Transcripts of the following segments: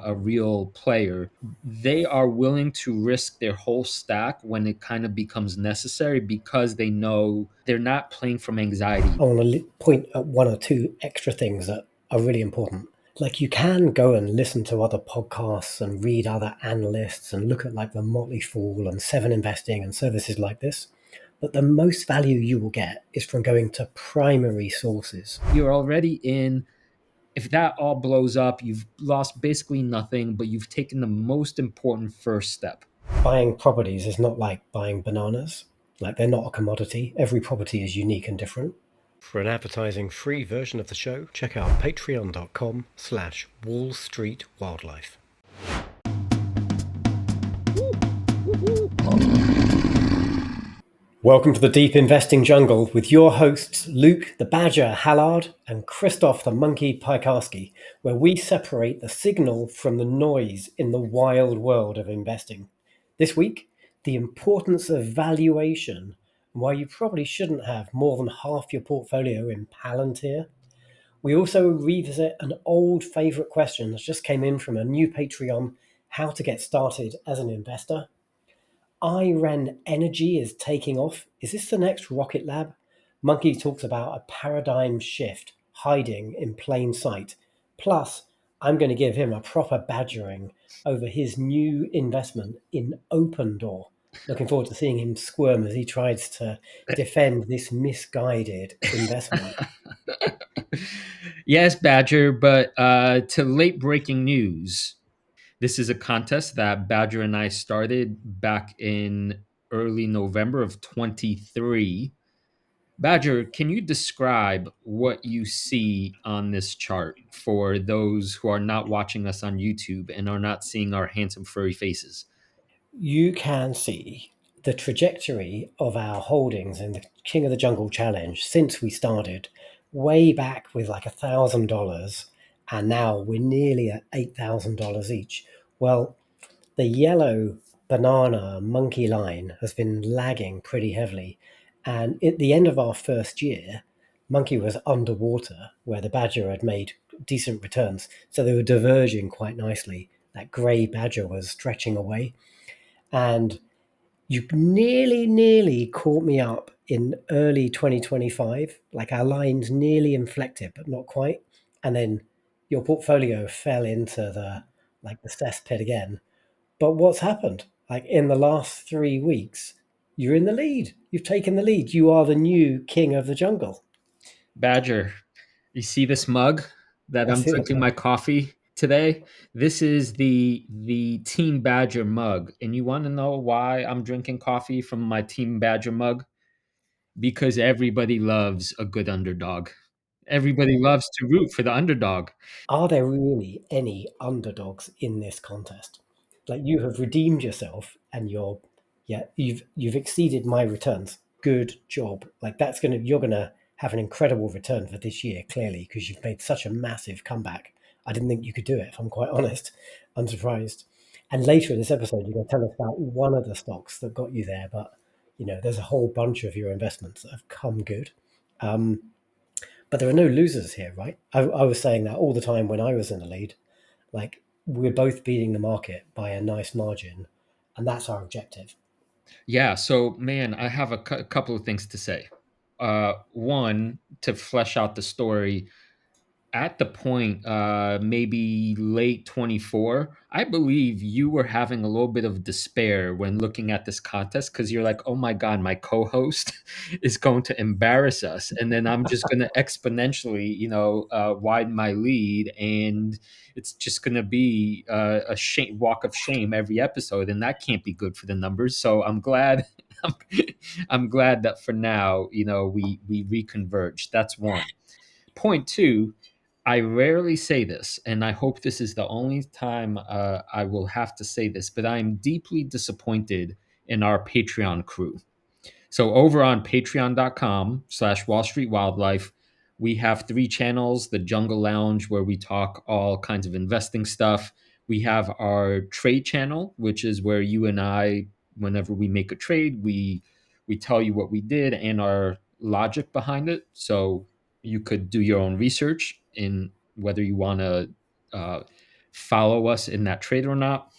a real player, they are willing to risk their whole stack when it kind of becomes necessary because they know they're not playing from anxiety. I want to point at one or two extra things that are really important. Like, you can go and listen to other podcasts and read other analysts and look at like the Motley Fool and Seven Investing and services like this. But the most value you will get is from going to primary sources. You're already in. If that all blows up, you've lost basically nothing, but you've taken the most important first step. Buying properties is not like buying bananas. Like, they're not a commodity. Every property is unique and different. For an advertising-free version of the show, check out patreon.com/Wall Street Wildlife. Welcome to the Deep Investing Jungle with your hosts, Luke the Badger Hallard and Krzysztof the Monkey Piekarski, where we separate the signal from the noise in the wild world of investing. This week, the importance of valuation and why you probably shouldn't have more than half your portfolio in Palantir. We also revisit an old favourite question that just came in from a new Patreon: how to get started as an investor. IREN energy is taking off. Is this the next rocket lab? Monkey talks about a paradigm shift hiding in plain sight. Plus, I'm going to give him a proper badgering over his new investment in Opendoor. Looking forward to seeing him squirm as he tries to defend this misguided investment. Yes, Badger, but to late breaking news. This is a contest that Badger and I started back in early November of 23. Badger, can you describe what you see on this chart for those who are not watching us on YouTube and are not seeing our handsome furry faces? You can see the trajectory of our holdings in the King of the Jungle Challenge since we started way back with like $1,000, and now we're nearly at $8,000 each. Well, the yellow banana monkey line has been lagging pretty heavily, and at the end of our first year, monkey was underwater where the badger had made decent returns, so they were diverging quite nicely. That grey badger was stretching away, and you nearly caught me up in early 2025. Like, our lines nearly inflected, but not quite. And then your portfolio fell into the cesspit again. But what's happened? Like, in the last 3 weeks, you're in the lead. You've taken the lead. You are the new king of the jungle. Badger, you see this mug that I I'm see this drinking my one. coffee today? This is the Team Badger mug. And you want to know why I'm drinking coffee from my Team Badger mug? Because everybody loves a good underdog. Everybody loves to root for the underdog. Are there really any underdogs in this contest? Like, you have redeemed yourself, and you've exceeded my returns. Good job. Like, you're gonna have an incredible return for this year, clearly, because you've made such a massive comeback. I didn't think you could do it, if I'm quite honest. I'm surprised. And later in this episode, you're gonna tell us about one of the stocks that got you there, but there's a whole bunch of your investments that have come good. Um, but there are no losers here, right? I was saying that all the time when I was in the lead. Like, we're both beating the market by a nice margin, and that's our objective. Yeah, so man, I have a couple of things to say. One, to flesh out the story, at the point, maybe late 24, I believe you were having a little bit of despair when looking at this contest because you're like, oh my God, my co host is going to embarrass us. And then I'm just going to exponentially, widen my lead. And it's just going to be a walk of shame every episode. And that can't be good for the numbers. So I'm glad. I'm glad that for now, we reconverged. That's one. Point two, I rarely say this, and I hope this is the only time I will have to say this, but I am deeply disappointed in our Patreon crew. So over on patreon.com/Wall Street Wildlife, we have three channels: the Jungle Lounge, where we talk all kinds of investing stuff. We have our trade channel, which is where you and I, whenever we make a trade, we tell you what we did and our logic behind it. So you could do your own research in whether you want to follow us in that trade or not.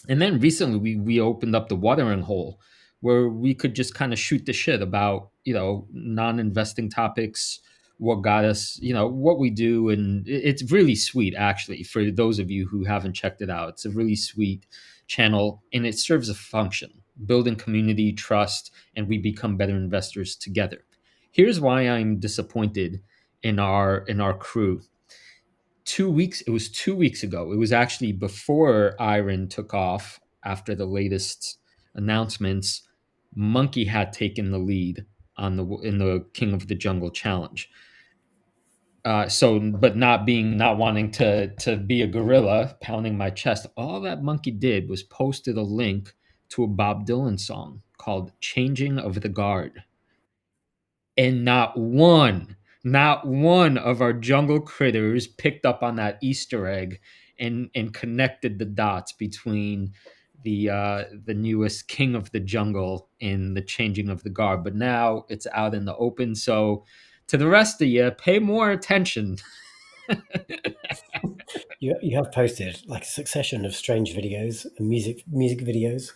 And then recently we opened up the watering hole where we could just kind of shoot the shit about, non-investing topics, what got us, what we do. And it's really sweet, actually, for those of you who haven't checked it out. It's a really sweet channel, and it serves a function: building community trust, and we become better investors together. Here's why I'm disappointed in our crew. 2 weeks It was 2 weeks ago. It was actually before IREN took off. After the latest announcements, Monkey had taken the lead in the King of the Jungle challenge. But not wanting to be a gorilla pounding my chest, all that Monkey did was posted a link to a Bob Dylan song called "Changing of the Guard," and not one of our jungle critters picked up on that Easter egg and connected the dots between the newest King of the Jungle and the Changing of the Guard. But now it's out in the open, so to the rest of you, pay more attention. You have posted like a succession of strange videos and music videos.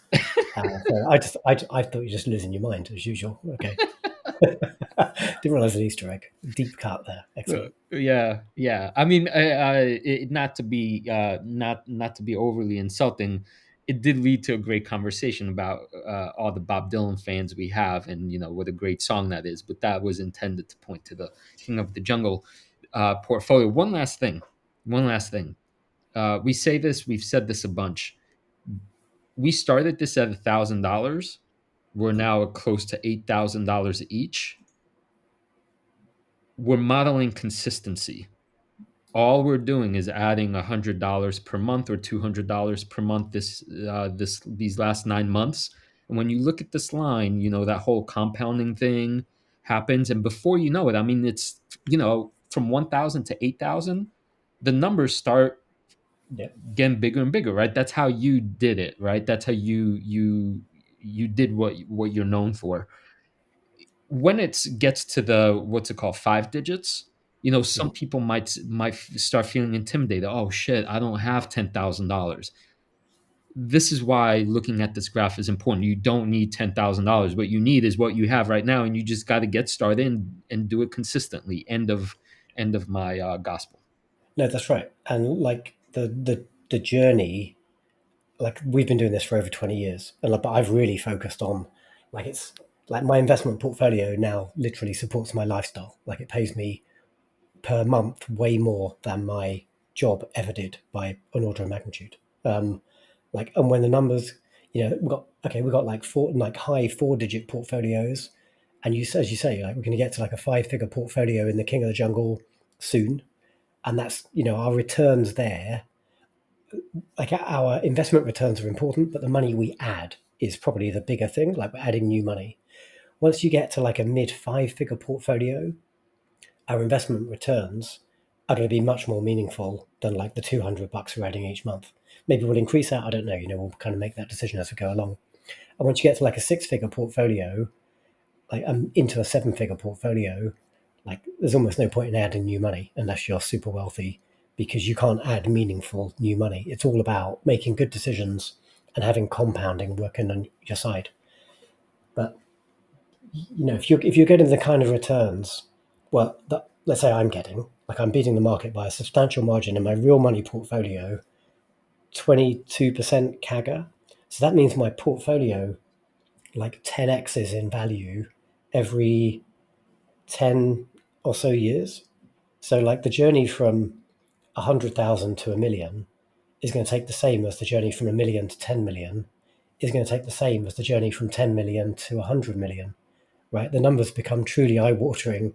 So I thought you're just losing your mind as usual. Okay. Didn't realize an Easter egg. Deep cut there. Excellent. Yeah, yeah. I mean, not to be overly insulting, it did lead to a great conversation about all the Bob Dylan fans we have, and what a great song that is. But that was intended to point to the King of the Jungle portfolio. One last thing. One last thing. We say this. We've said this a bunch. We started this at $1,000. We're now close to $8,000 each. We're modeling consistency. All we're doing is adding $100 per month or $200 per month these last 9 months. And when you look at this line, that whole compounding thing happens, and before you know it, I mean, it's from 1,000 to 8,000, the numbers start Yeah. getting bigger and bigger, right? That's how you did it, right? That's how you did what you're known for. When it gets to the, what's it called, 5 digits, some Mhm. people might start feeling intimidated. Oh shit, I don't have $10,000. This is why looking at this graph is important. You don't need $10,000. What you need is what you have right now, and you just got to get started and do it consistently. End of my gospel. No, that's right. And like the journey, like we've been doing this for over 20 years, and like, but I've really focused on like it's like my investment portfolio now literally supports my lifestyle. Like it pays me per month way more than my job ever did by an order of magnitude. Like, and when the numbers, we got like high 4 digit portfolios, and as you say, like we're going to get to like a 5 figure portfolio in the King of the Jungle soon, and that's our returns there. Like our investment returns are important, but the money we add is probably the bigger thing. Like we're adding new money. Once you get to like a mid 5 figure portfolio, our investment returns are going to be much more meaningful than like the $200 we're adding each month. Maybe we'll increase that. I don't know. We'll kind of make that decision as we go along. And once you get to like a 6 figure portfolio, like into a 7 figure portfolio, like there's almost no point in adding new money unless you're super wealthy, because you can't add meaningful new money. It's all about making good decisions and having compounding working on your side. But if you're getting the kind of returns, well, let's say I'm getting, like I'm beating the market by a substantial margin in my real money portfolio, 22% CAGR. So that means my portfolio like 10x's in value every 10 or so years. So like the journey from 100,000 to a million is going to take the same as the journey from a million to 10 million is going to take the same as the journey from 10 million to 100 million, right? The numbers become truly eye watering.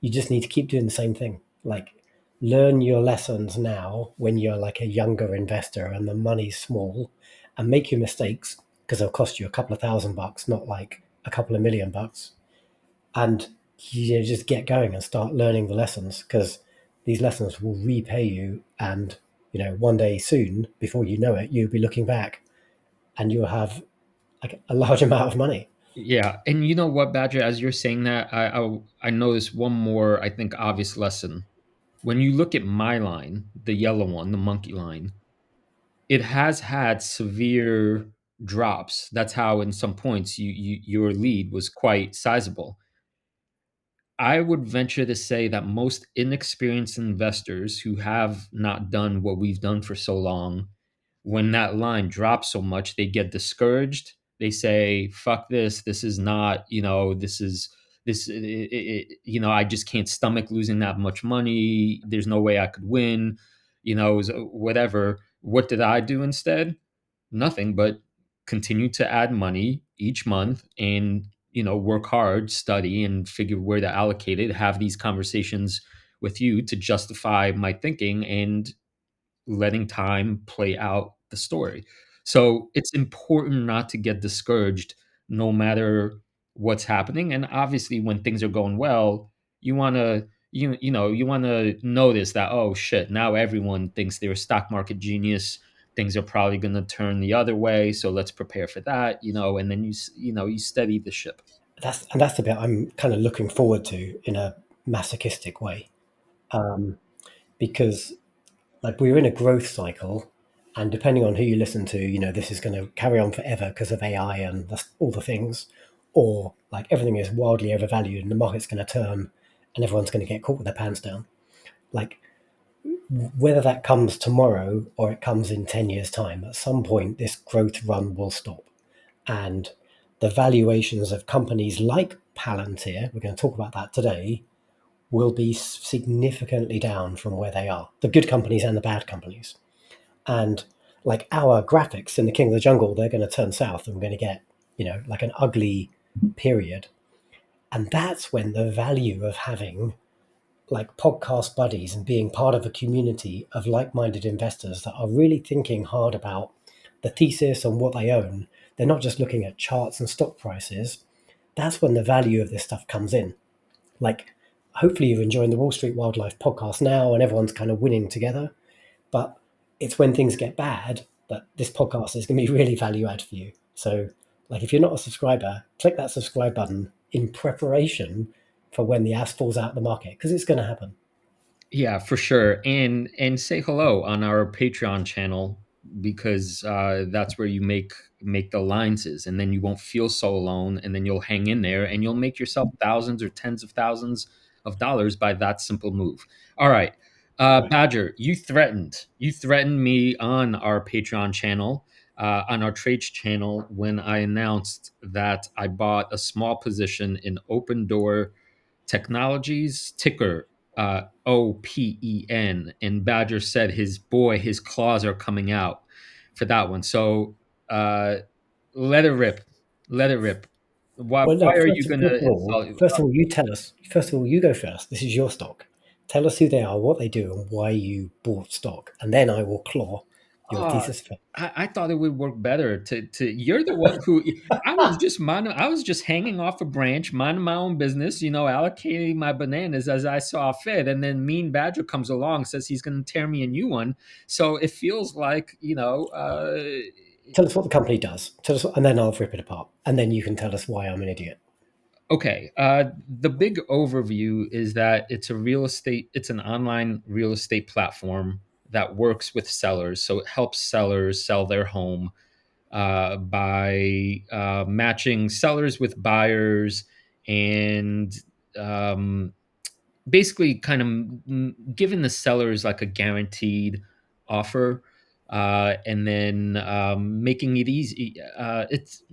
You just need to keep doing the same thing. Like learn your lessons now when you're like a younger investor and the money's small, and make your mistakes because they'll cost you a couple of $1,000, not like a couple of $1,000,000. And just get going and start learning the lessons, because these lessons will repay you. And one day soon, before you know it, you'll be looking back and you'll have like a large amount of money. Yeah, and you know what, Badger? As you're saying that, I noticed one more, I think, obvious lesson when you look at my line, the yellow one, the monkey line, it has had severe drops. That's how in some points your lead was quite sizable. I would venture to say that most inexperienced investors who have not done what we've done for so long, when that line drops so much, they get discouraged. They say, "Fuck this! This is not, this is this. I just can't stomach losing that much money. There's no way I could win. Whatever." What did I do instead? Nothing but continue to add money each month and work hard, study, and figure where to allocate it, have these conversations with you to justify my thinking, and letting time play out the story. So it's important not to get discouraged no matter what's happening. And obviously when things are going well, you want to you want to notice that, oh shit, now everyone thinks they're a stock market genius. Things are probably going to turn the other way, so let's prepare for that, and then you steady the ship. That's the bit I'm kind of looking forward to in a masochistic way, because like we're in a growth cycle, and depending on who you listen to, this is going to carry on forever because of AI and all the things, or like everything is wildly overvalued and the market's going to turn and everyone's going to get caught with their pants down. Like whether that comes tomorrow or it comes in 10 years time, at some point this growth run will stop, and the valuations of companies like Palantir, we're going to talk about that today, will be significantly down from where they are. The good companies and the bad companies. And like our graphics in the King of the Jungle, they're going to turn south and we're going to get, like an ugly period. And that's when the value of having like podcast buddies and being part of a community of like-minded investors that are really thinking hard about the thesis and what they own. They're not just looking at charts and stock prices. That's when the value of this stuff comes in. Like, hopefully you're enjoying the Wall Street Wildlife podcast now and everyone's kind of winning together. But it's when things get bad that this podcast is going to be really value add for you. So, like, if you're not a subscriber, click that subscribe button in preparation for when the ass falls out of the market, because it's going to happen. Yeah, for sure. And say hello on our Patreon channel, because that's where you make the alliances, and then you won't feel so alone, and then you'll hang in there and you'll make yourself thousands or tens of thousands of dollars by that simple move. All right. Right. Badger, you threatened me on our Patreon channel, on our trades channel, when I announced that I bought a small position in Opendoor Technologies, ticker OPEN, and Badger said his claws are coming out for that one. So uh, let it rip, let it rip. Why Well, no, are you gonna insult? first of all, you tell us. First of all, you go first. This is your stock. Tell us who they are, what they do, and why you bought stock, and then I will claw your Oh, thesis. I thought it would work better to you're the one who I was just hanging off a branch, minding my own business, allocating my bananas as I saw fit, and then Mean Badger comes along, says he's going to tear me a new one. So it feels like Tell us what the company does. Tell us, and then I'll rip it apart, and then you can tell us why I'm an idiot. okay. The big overview is that it's an online real estate platform that works with sellers, so it helps sellers sell their home by matching sellers with buyers, and um, basically kind of giving the sellers like a guaranteed offer, and then making it easy.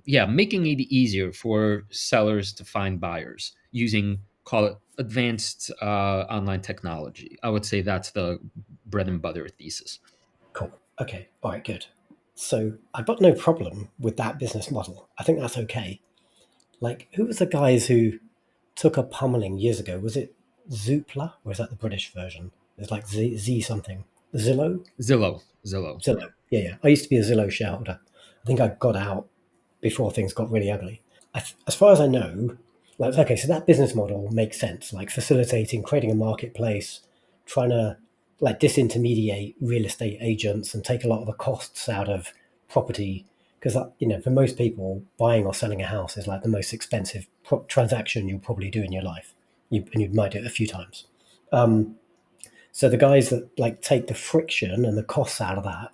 Making it easier for sellers to find buyers using, call it, advanced online technology. I would say that's the bread and butter thesis. Cool. Okay. All right. Good. So I've got no problem with that business model. I think that's okay. Like, who was the guys who took a pummeling years ago? Was it Zoopla, or is that the British version? It's like Z something. Zillow? Zillow. Zillow. Yeah, yeah. I used to be a Zillow shareholder. I think I got out before things got really ugly. As far as I know, like, okay, so that business model makes sense, like facilitating, creating a marketplace, trying to like disintermediate real estate agents and take a lot of the costs out of property. Because, for most people, buying or selling a house is like the most expensive transaction you'll probably do in your life. And you might do it a few times. So the guys that like take the friction and the costs out of that,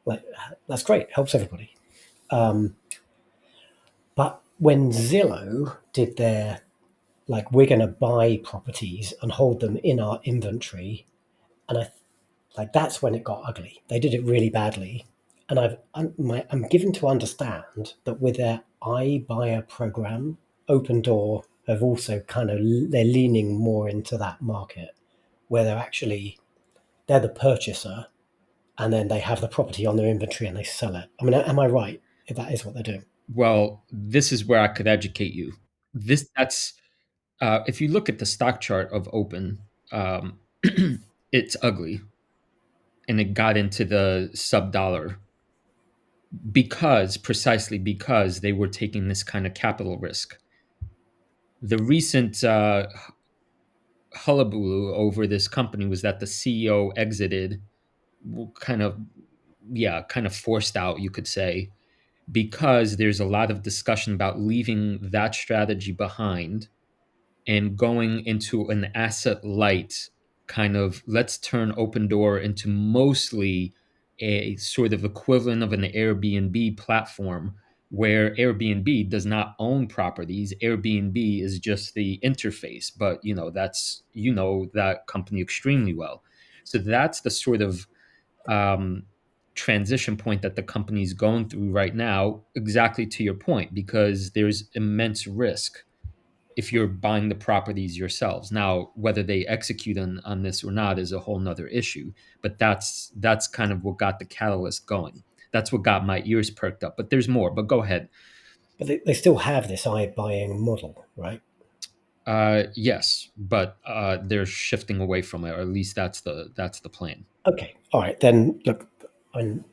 like that's great, helps everybody. Um, but when Zillow did their like we're going to buy properties and hold them in our inventory, and I like that's when it got ugly. They did it really badly, and I'm given to understand that with their iBuyer program, Opendoor have also kind of they're leaning more into that market where they're the purchaser and then they have the property on their inventory and they sell it. I mean, am I right if that is what they're doing? Well, this is where I could educate you. This that's if you look at the stock chart of Open, it's ugly, and it got into the sub dollar because precisely because they were taking this kind of capital risk. The recent hullabaloo over this company was that the CEO exited, kind of, yeah, kind of forced out, you could say, because there's a lot of discussion about leaving that strategy behind and going into an asset light kind of, let's turn Opendoor into mostly a sort of equivalent of an Airbnb platform where Airbnb does not own properties. Airbnb is just the interface, but you know that company extremely well. So that's the sort of um, transition point that the company is going through right now, exactly to your point, because there's immense risk if you're buying the properties yourselves. Now, whether they execute on this or not is a whole nother issue. But that's kind of what got the catalyst going. That's what got my ears perked up. But there's more. But go ahead. But they still have this iBuying model, right? Yes, but they're shifting away from it, or at least that's the plan. Okay, all right. Then look, I'm,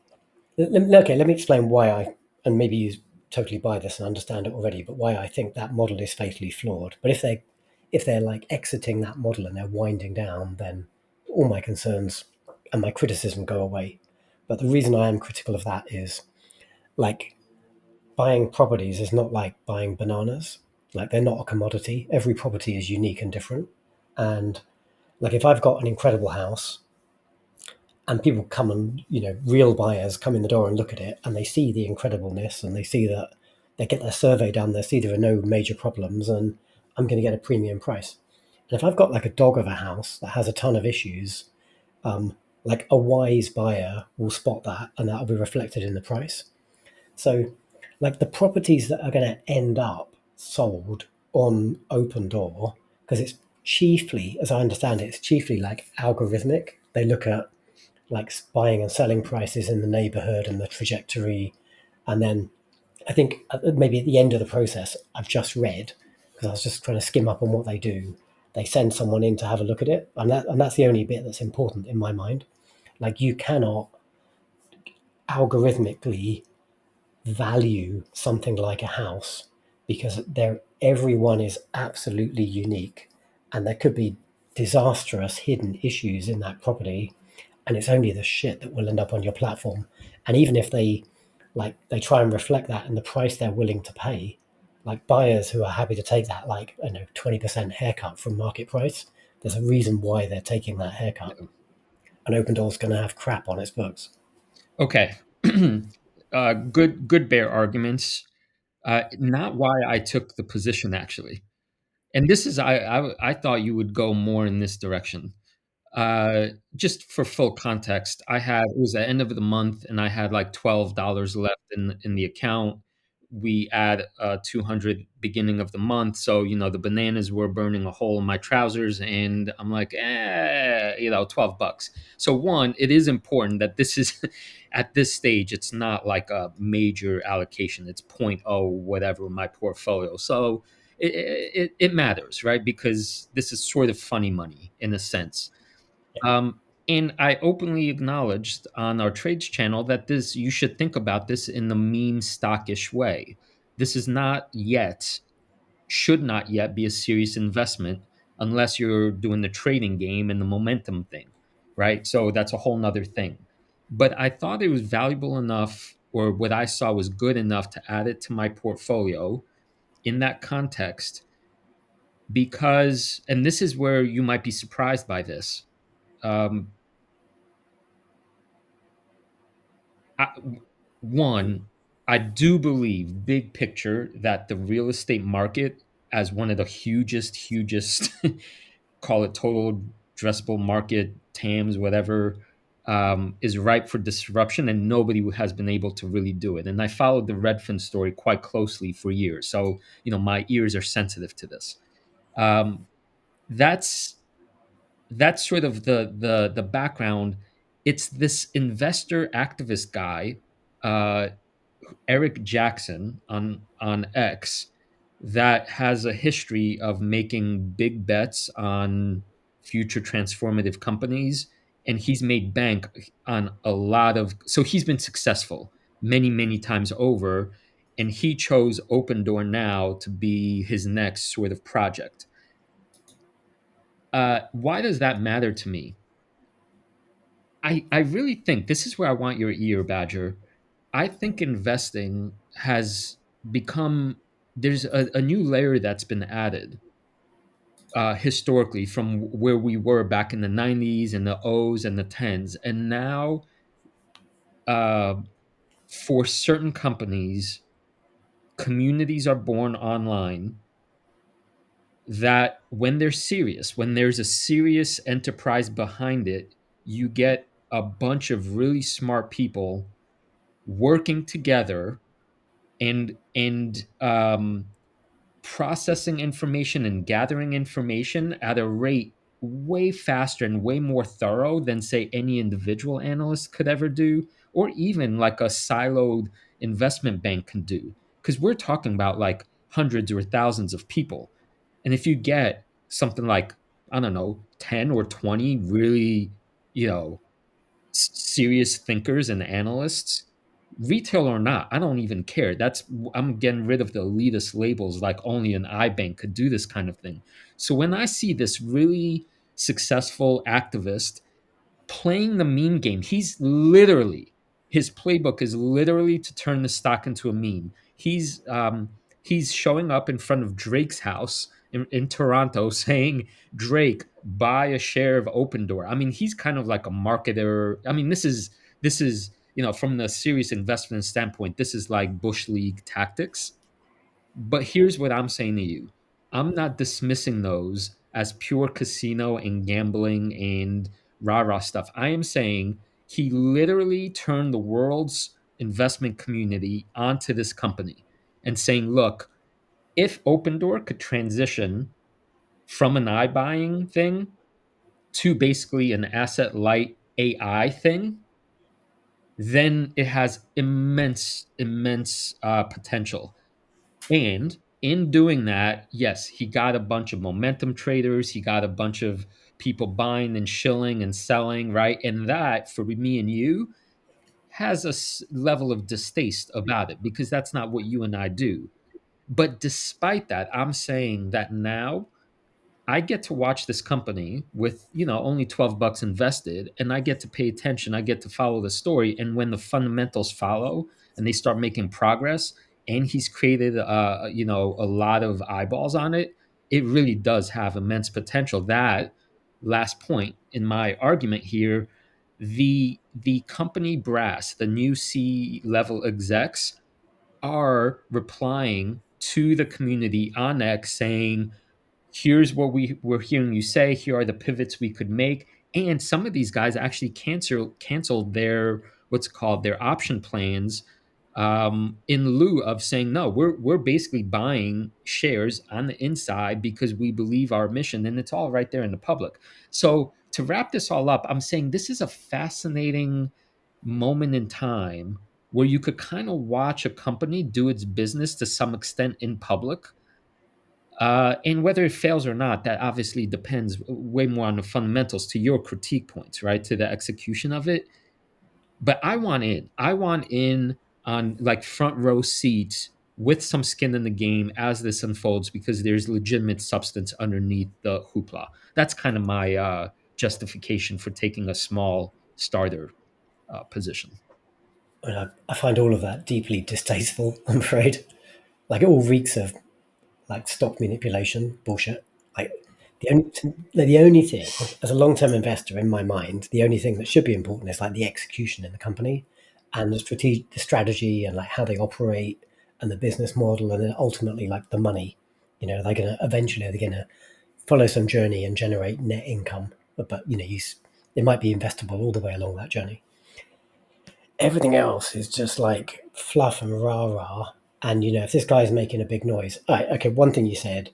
okay. Let me explain why and maybe you totally buy this and understand it already, but why I think that model is fatally flawed. But if they're like exiting that model and they're winding down, then all my concerns and my criticism go away. But the reason I am critical of that is like buying properties is not like buying bananas. Like they're not a commodity. Every property is unique and different. And like if I've got an incredible house and people come and real buyers come in the door and look at it and they see the incredibleness and they see that they get their survey done, they see there are no major problems and I'm going to get a premium price. And if I've got like a dog of a house that has a ton of issues, like a wise buyer will spot that and that will be reflected in the price. So, like the properties that are going to end up sold on Opendoor, because it's chiefly, as I understand it, it's chiefly like algorithmic. They look at like buying and selling prices in the neighborhood and the trajectory. And then I think maybe at the end of the process, I've just read, because I was just trying to skim up on what they do. They send someone in to have a look at it. And that's the only bit that's important in my mind. Like you cannot algorithmically value something like a house because everyone is absolutely unique and there could be disastrous hidden issues in that property and it's only the shit that will end up on your platform. And even if they try and reflect that in the price they're willing to pay, like buyers who are happy to take that 20% haircut from market price, there's a reason why they're taking that haircut. And Opendoor's going to have crap on its books. Okay. Good bear arguments. Not why I took the position, actually. And this is I thought you would go more in this direction. Just for full context, it was the end of the month, and I had like $12 left in the account. We add 200 beginning of the month, so the bananas were burning a hole in my trousers, and I'm like, 12 bucks. So one, it is important that this is at this stage, it's not like a major allocation. It's point oh whatever my portfolio. So it matters, right? Because this is sort of funny money in a sense. um, and I openly acknowledged on our trades channel that you should think about this in the meme stockish way. This is not yet, should not yet be a serious investment unless you're doing the trading game and the momentum thing, right? So that's a whole nother thing. But I thought it was valuable enough, or what I saw was good enough to add it to my portfolio in that context, because, and this is where you might be surprised by this, Um, I, one, I do believe, big picture, that the real estate market, as one of the hugest, call it total addressable market, TAMs, whatever, is ripe for disruption, and nobody has been able to really do it. And I followed the Redfin story quite closely for years, so my ears are sensitive to this. Um, that's that's sort of the background. It's this investor activist guy, uh, Eric Jackson on X, that has a history of making big bets on future transformative companies, and he's made bank on a lot of. So he's been successful many times over, and he chose Opendoor now to be his next sort of project. Why does that matter to me? I really think this is where I want your ear, Badger. I think investing has become, there's a new layer that's been added historically from where we were back in the 90s and the O's and the 10s. And now, uh, for certain companies, communities are born online that when they're serious, when there's a serious enterprise behind it, you get a bunch of really smart people working together and processing information and gathering information at a rate way faster and way more thorough than, say, any individual analyst could ever do, or even like a siloed investment bank can do, because we're talking about like hundreds or thousands of people. And if you get something like, I don't know, 10 or 20 really, you know serious thinkers and analysts, retail or not, I don't even care. I'm getting rid of the elitist labels, like only an iBank could do this kind of thing. So when I see this really successful activist playing the meme game, his playbook is literally to turn the stock into a meme. He's showing up in front of Drake's house in Toronto saying, Drake, buy a share of Opendoor. I mean, he's kind of like a marketer. I mean, this is from the serious investment standpoint, this is like Bush League tactics. But here's what I'm saying to you. I'm not dismissing those as pure casino and gambling and rah rah stuff. I am saying he literally turned the world's investment community onto this company and saying, look, if Opendoor could transition from an iBuying thing to basically an asset light AI thing, then it has immense potential. And in doing that, yes, he got a bunch of momentum traders. He got a bunch of people buying and shilling and selling, right? And that, for me and you, has a level of distaste about it, because that's not what you and I do. But despite that, I'm saying that now I get to watch this company with, only $12 invested, and I get to pay attention. I get to follow the story. And when the fundamentals follow and they start making progress, and he's created, a lot of eyeballs on it, it really does have immense potential. That last point in my argument here, the company brass, the new C-level execs, are replying to the community on X saying, here's what we're hearing you say, here are the pivots we could make. And some of these guys actually canceled their, what's called, their option plans, in lieu of saying, no, we're basically buying shares on the inside because we believe our mission, and it's all right there in the public. So to wrap this all up, I'm saying this is a fascinating moment in time where you could kind of watch a company do its business to some extent in public, and whether it fails or not, that obviously depends way more on the fundamentals, to your critique points, right? To the execution of it. But I want in. I want in on like front row seats with some skin in the game as this unfolds, because there's legitimate substance underneath the hoopla. That's kind of my justification for taking a small starter position. I find all of that deeply distasteful, I'm afraid. Like, it all reeks of like stock manipulation bullshit. Like, The only thing, as a long-term investor, in my mind, the only thing that should be important is like the execution in the company and the strategy, and like how they operate and the business model, and then ultimately like the money. They're gonna eventually they're gonna follow some journey and generate net income, but it might be investable all the way along that journey. Everything else is just like fluff and rah rah. And if this guy's making a big noise, all right, okay. One thing you said,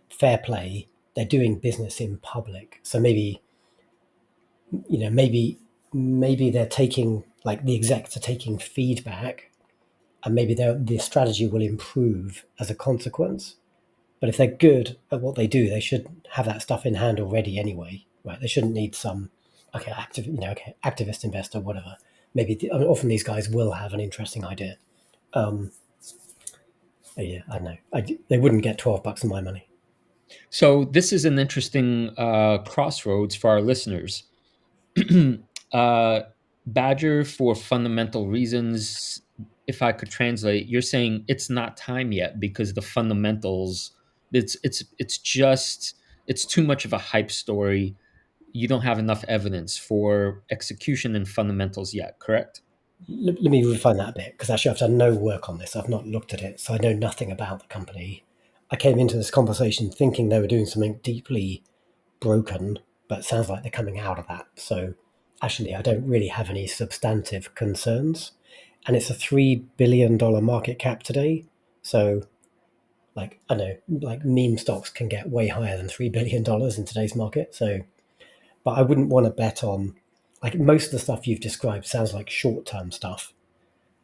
fair play. They're doing business in public, so maybe they're taking, like, the execs are taking feedback, and maybe the strategy will improve as a consequence. But if they're good at what they do, they should have that stuff in hand already anyway, right? They shouldn't need some, activist investor, whatever. I mean, often these guys will have an interesting idea. Um, yeah, I don't know. They wouldn't get $12 of my money. So this is an interesting crossroads for our listeners. uh, Badger, for fundamental reasons. If I could translate, you're saying it's not time yet because the fundamentals. It's too much of a hype story. You don't have enough evidence for execution and fundamentals yet. Correct? Let me refine that a bit, because actually I've done no work on this. I've not looked at it, so I know nothing about the company. I came into this conversation thinking they were doing something deeply broken, but it sounds like they're coming out of that. So actually, I don't really have any substantive concerns. And it's a $3 billion market cap today. So, like, I know, like, meme stocks can get way higher than $3 billion in today's market. So, but I wouldn't want to bet on, like, most of the stuff you've described sounds like short term stuff.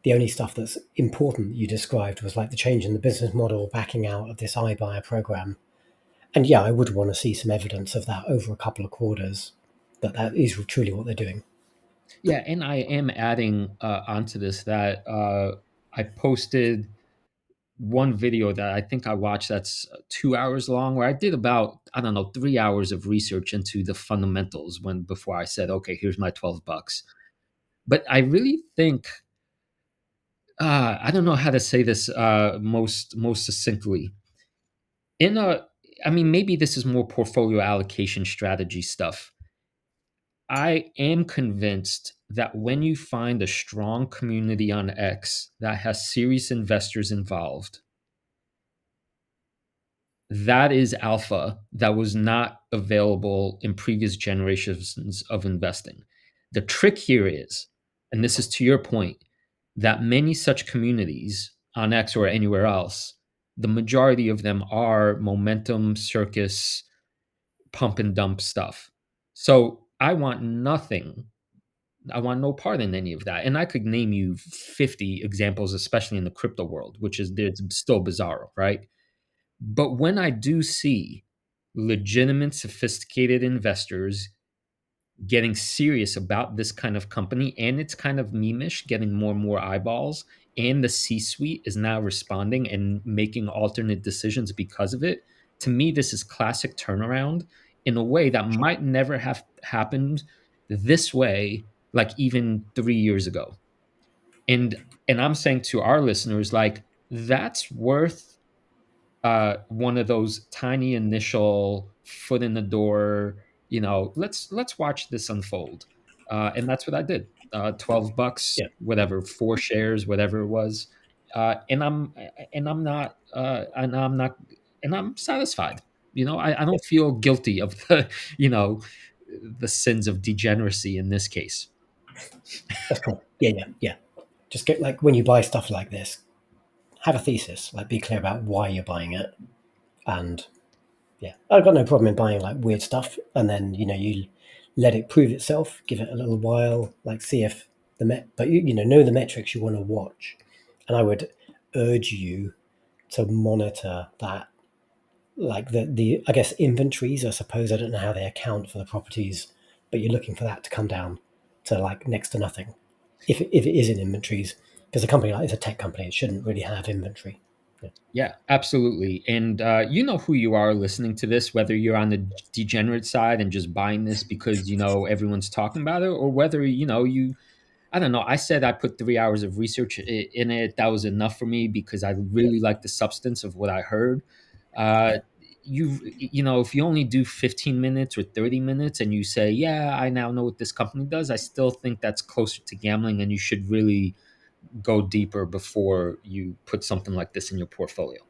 The only stuff that's important that you described was like the change in the business model, backing out of this iBuyer program. And yeah, I would want to see some evidence of that over a couple of quarters, that is truly what they're doing. Yeah, and I am adding onto this that I posted one video that I think I watched that's 2 hours long, where I did about, I don't know, 3 hours of research into the fundamentals when before I said, okay, here's my $12. But I really think I don't know how to say this most succinctly. In a, I mean, maybe this is more portfolio allocation strategy stuff. I am convinced that when you find a strong community on X that has serious investors involved, that is alpha that was not available in previous generations of investing. The trick here is, and this is to your point, that many such communities on X or anywhere else, the majority of them are momentum circus, pump and dump stuff. So I want no part in any of that. And I could name you 50 examples, especially in the crypto world, which is it's still bizarre, right? But when I do see legitimate, sophisticated investors getting serious about this kind of company, and it's kind of memeish, getting more and more eyeballs, and the C suite is now responding and making alternate decisions because of it, to me, this is classic turnaround in a way that might never have happened this way, like even 3 years ago. And I'm saying to our listeners, like, that's worth one of those tiny initial foot in the door, let's watch this unfold. And that's what I did. $12, Yeah, whatever, 4 shares, whatever it was. And I'm satisfied. I yeah, don't feel guilty of the, you know, the sins of degeneracy in this case. that's cool. Yeah, yeah, yeah. Just get, like, when you buy stuff like this, have a thesis. Like, be clear about why you're buying it. And yeah, I've got no problem in buying like weird stuff, and then you let it prove itself, give it a little while, like see if but you know the metrics you want to watch. And I would urge you to monitor that, like the I guess inventories, I suppose. I don't know how they account for the properties, but you're looking for that to come down to like next to nothing, if it is in inventories, because a company like it's a tech company, it shouldn't really have inventory. Yeah, Yeah, absolutely. And you know who you are listening to this, whether you're on the degenerate side and just buying this because everyone's talking about it, or whether I don't know. I said I put 3 hours of research in it. That was enough for me because I yeah, really like the substance of what I heard. Uh, if you only do 15 minutes or 30 minutes and you say, yeah, I now know what this company does, I still think that's closer to gambling, and you should really go deeper before you put something like this in your portfolio.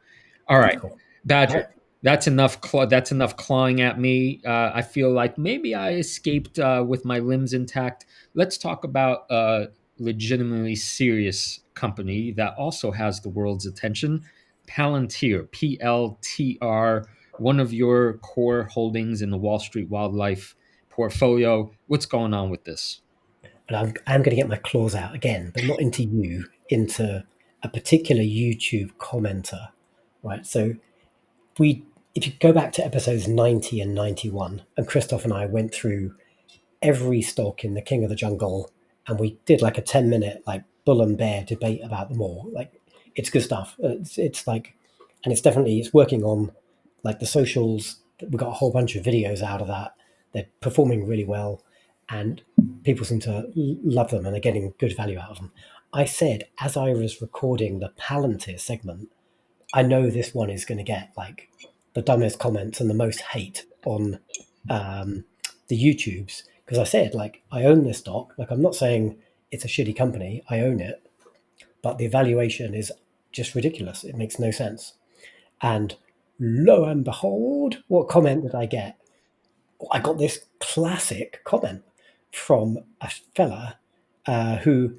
All right, Cool. All Badger, right. that's enough. That's enough clawing at me. I feel like maybe I escaped with my limbs intact. Let's talk about a legitimately serious company that also has the world's attention. Palantir, PLTR, one of your core holdings in the Wall Street Wildlife portfolio. What's going on with this? But I'm going to get my claws out again, but not into you, into a particular YouTube commenter, right? So we, if you go back to episodes 90 and 91, and Krzysztof and I went through every stock in the King of the Jungle, and we did like a 10-minute like bull and bear debate about them all. Like, it's good stuff. It's like, and it's definitely, it's working on like the socials. We got a whole bunch of videos out of that. They're performing really well, and people seem to love them, and they're getting good value out of them. I said as I was recording the Palantir segment, I know this one is going to get like the dumbest comments and the most hate on um, the YouTubes, because I said like I own this stock. Like, I'm not saying it's a shitty company. I own it, but the evaluation is just ridiculous. It makes no sense. And lo and behold, what comment did I get? I got this classic comment from a fella who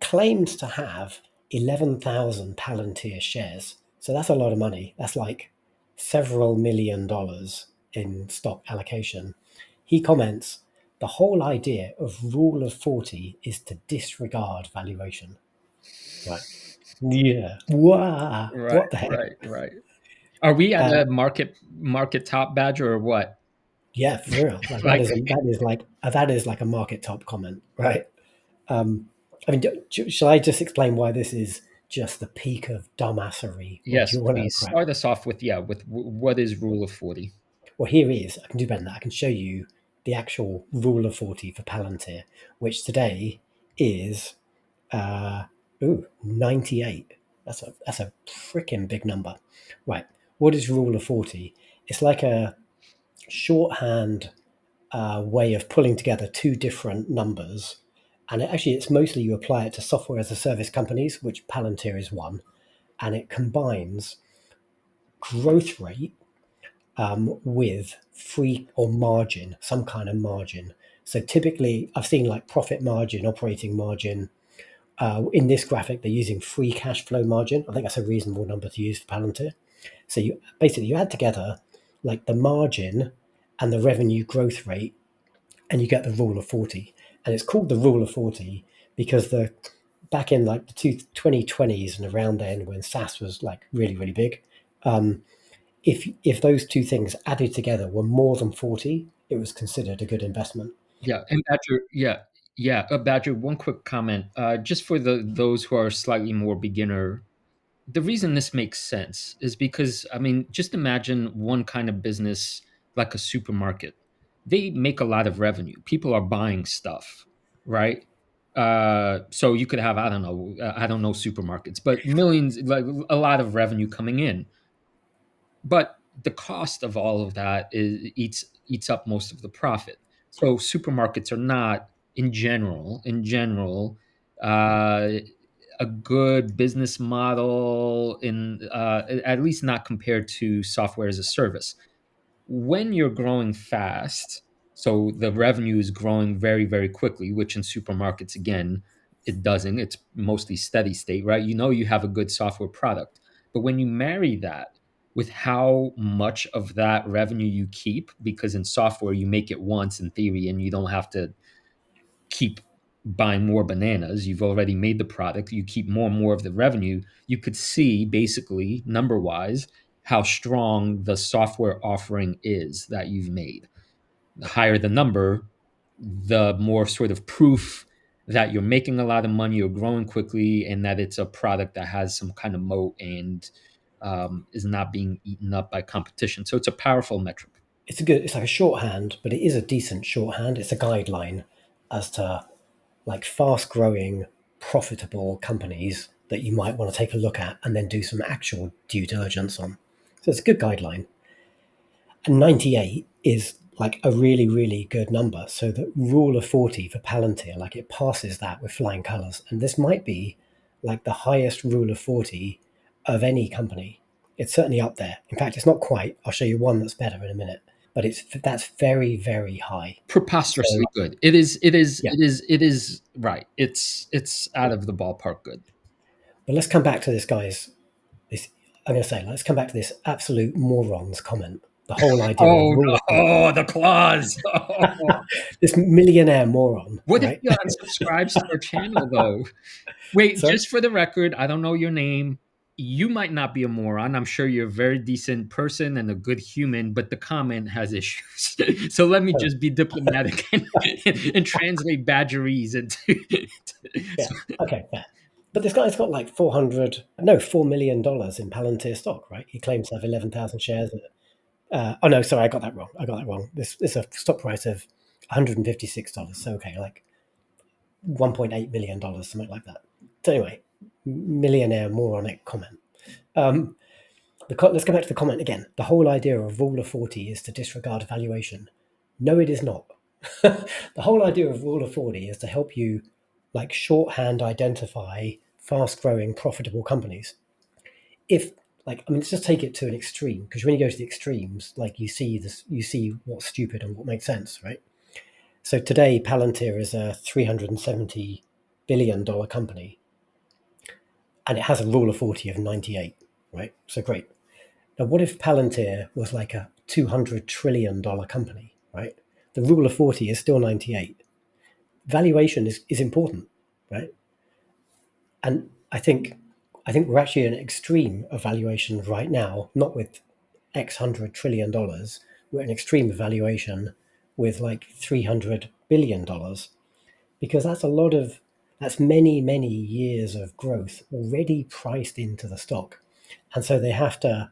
claims to have 11,000 Palantir shares. So that's a lot of money. That's like several $1 million in stock allocation. He comments, the whole idea of rule of 40 is to disregard valuation. Right. Yeah. Wow. Right, What the heck? right, right. Are we at Uh, a market top, Badger, or what? yeah, for real. Like Like, that is like a market top comment, right? I mean, shall I just explain why this is just the peak of dumbassery, or do yes, you want to please crack? start us off with, yeah, with what is rule of 40? Well, here he is. I can do better than that. I can show you the actual rule of 40 for Palantir, which today is uh, 98. That's a freaking big number, right? What is rule of 40? It's like a shorthand way of pulling together two different numbers. And it's mostly you apply it to software as a service companies, which Palantir is one, and it combines growth rate with free or margin, some kind of margin. So typically, I've seen like profit margin, operating margin. In this graphic, they're using free cash flow margin. I think that's a reasonable number to use for Palantir. So you add together like the margin and the revenue growth rate, and you get the rule of 40. And it's called the rule of 40 because the back in like the 2020s and around then when SaaS was like really, really big, if those two things added together were more than 40, it was considered a good investment. Yeah, and Badger, yeah, yeah, Badger, one quick comment, just for those who are slightly more beginner. The reason this makes sense is because, I mean, just imagine one kind of business like a supermarket. They make a lot of revenue. People are buying stuff, right? So you could have, I don't know supermarkets, but millions, like a lot of revenue coming in. But the cost of all of that eats up most of the profit. So supermarkets are not, in general, uh, a good business model, at least not compared to software as a service. When you're growing fast, so the revenue is growing very, very quickly, which in supermarkets, again, it doesn't. It's mostly steady state, right? You know, you have a good software product. But when you marry that with how much of that revenue you keep, because in software, you make it once in theory and you don't have to keep buying more bananas. You've already made the product. You keep more and more of the revenue. You could see basically number wise how strong the software offering is that you've made. The higher the number, the more sort of proof that you're making a lot of money, you're growing quickly, and that it's a product that has some kind of moat and is not being eaten up by competition. So it's a powerful metric. It's like a shorthand, but it is a decent shorthand. It's a guideline as to like fast growing, profitable companies that you might want to take a look at and then do some actual due diligence on. So it's a good guideline. And 98 is like a really, really good number. So the rule of 40 for Palantir, like it passes that with flying colors. And this might be like the highest rule of 40 of any company. It's certainly up there. In fact, it's not quite. I'll show you one that's better in a minute. But that's very, very high. So Preposterously good. It is. It is. yeah. It is. It is right. It's out of the ballpark good. But let's come back to this guy's this I'm gonna say, let's come back to this absolute morons comment. The whole idea of Oh rule of 40. no! The claws. Oh. This millionaire moron, What if right? he unsubscribes to our channel though? Wait, Sorry? just for the record, I don't know your name. You might not be a moron. I'm sure you're a very decent person and a good human, but the comment has issues. So let me Oh, just be diplomatic and translate badgeries into. yeah. Okay, fair. But this guy's got like $4 million in Palantir stock, right? He claims to have 11,000 shares. Oh no, sorry, I got that wrong. This is a stock price of $156. So okay, like $1.8 million, something like that. So anyway, millionaire moronic comment. Um, let's go back to the comment again. The whole idea of rule of 40 is to disregard valuation. No, it is not. The whole idea of rule of 40 is to help you like shorthand identify fast growing profitable companies. If let's just take it to an extreme, because when you go to the extremes, like you see what's stupid and what makes sense, right? So today Palantir is a $370 billion company and it has a rule of 40 of 98, right? So great. Now, what if Palantir was like a $200 trillion company, right? The rule of 40 is still 98. Valuation is important, right? And I think we're actually at an extreme of valuation right now, not with X $100 trillion. We're at an extreme of valuation with like $300 billion because that's many, many years of growth already priced into the stock. And so they have to,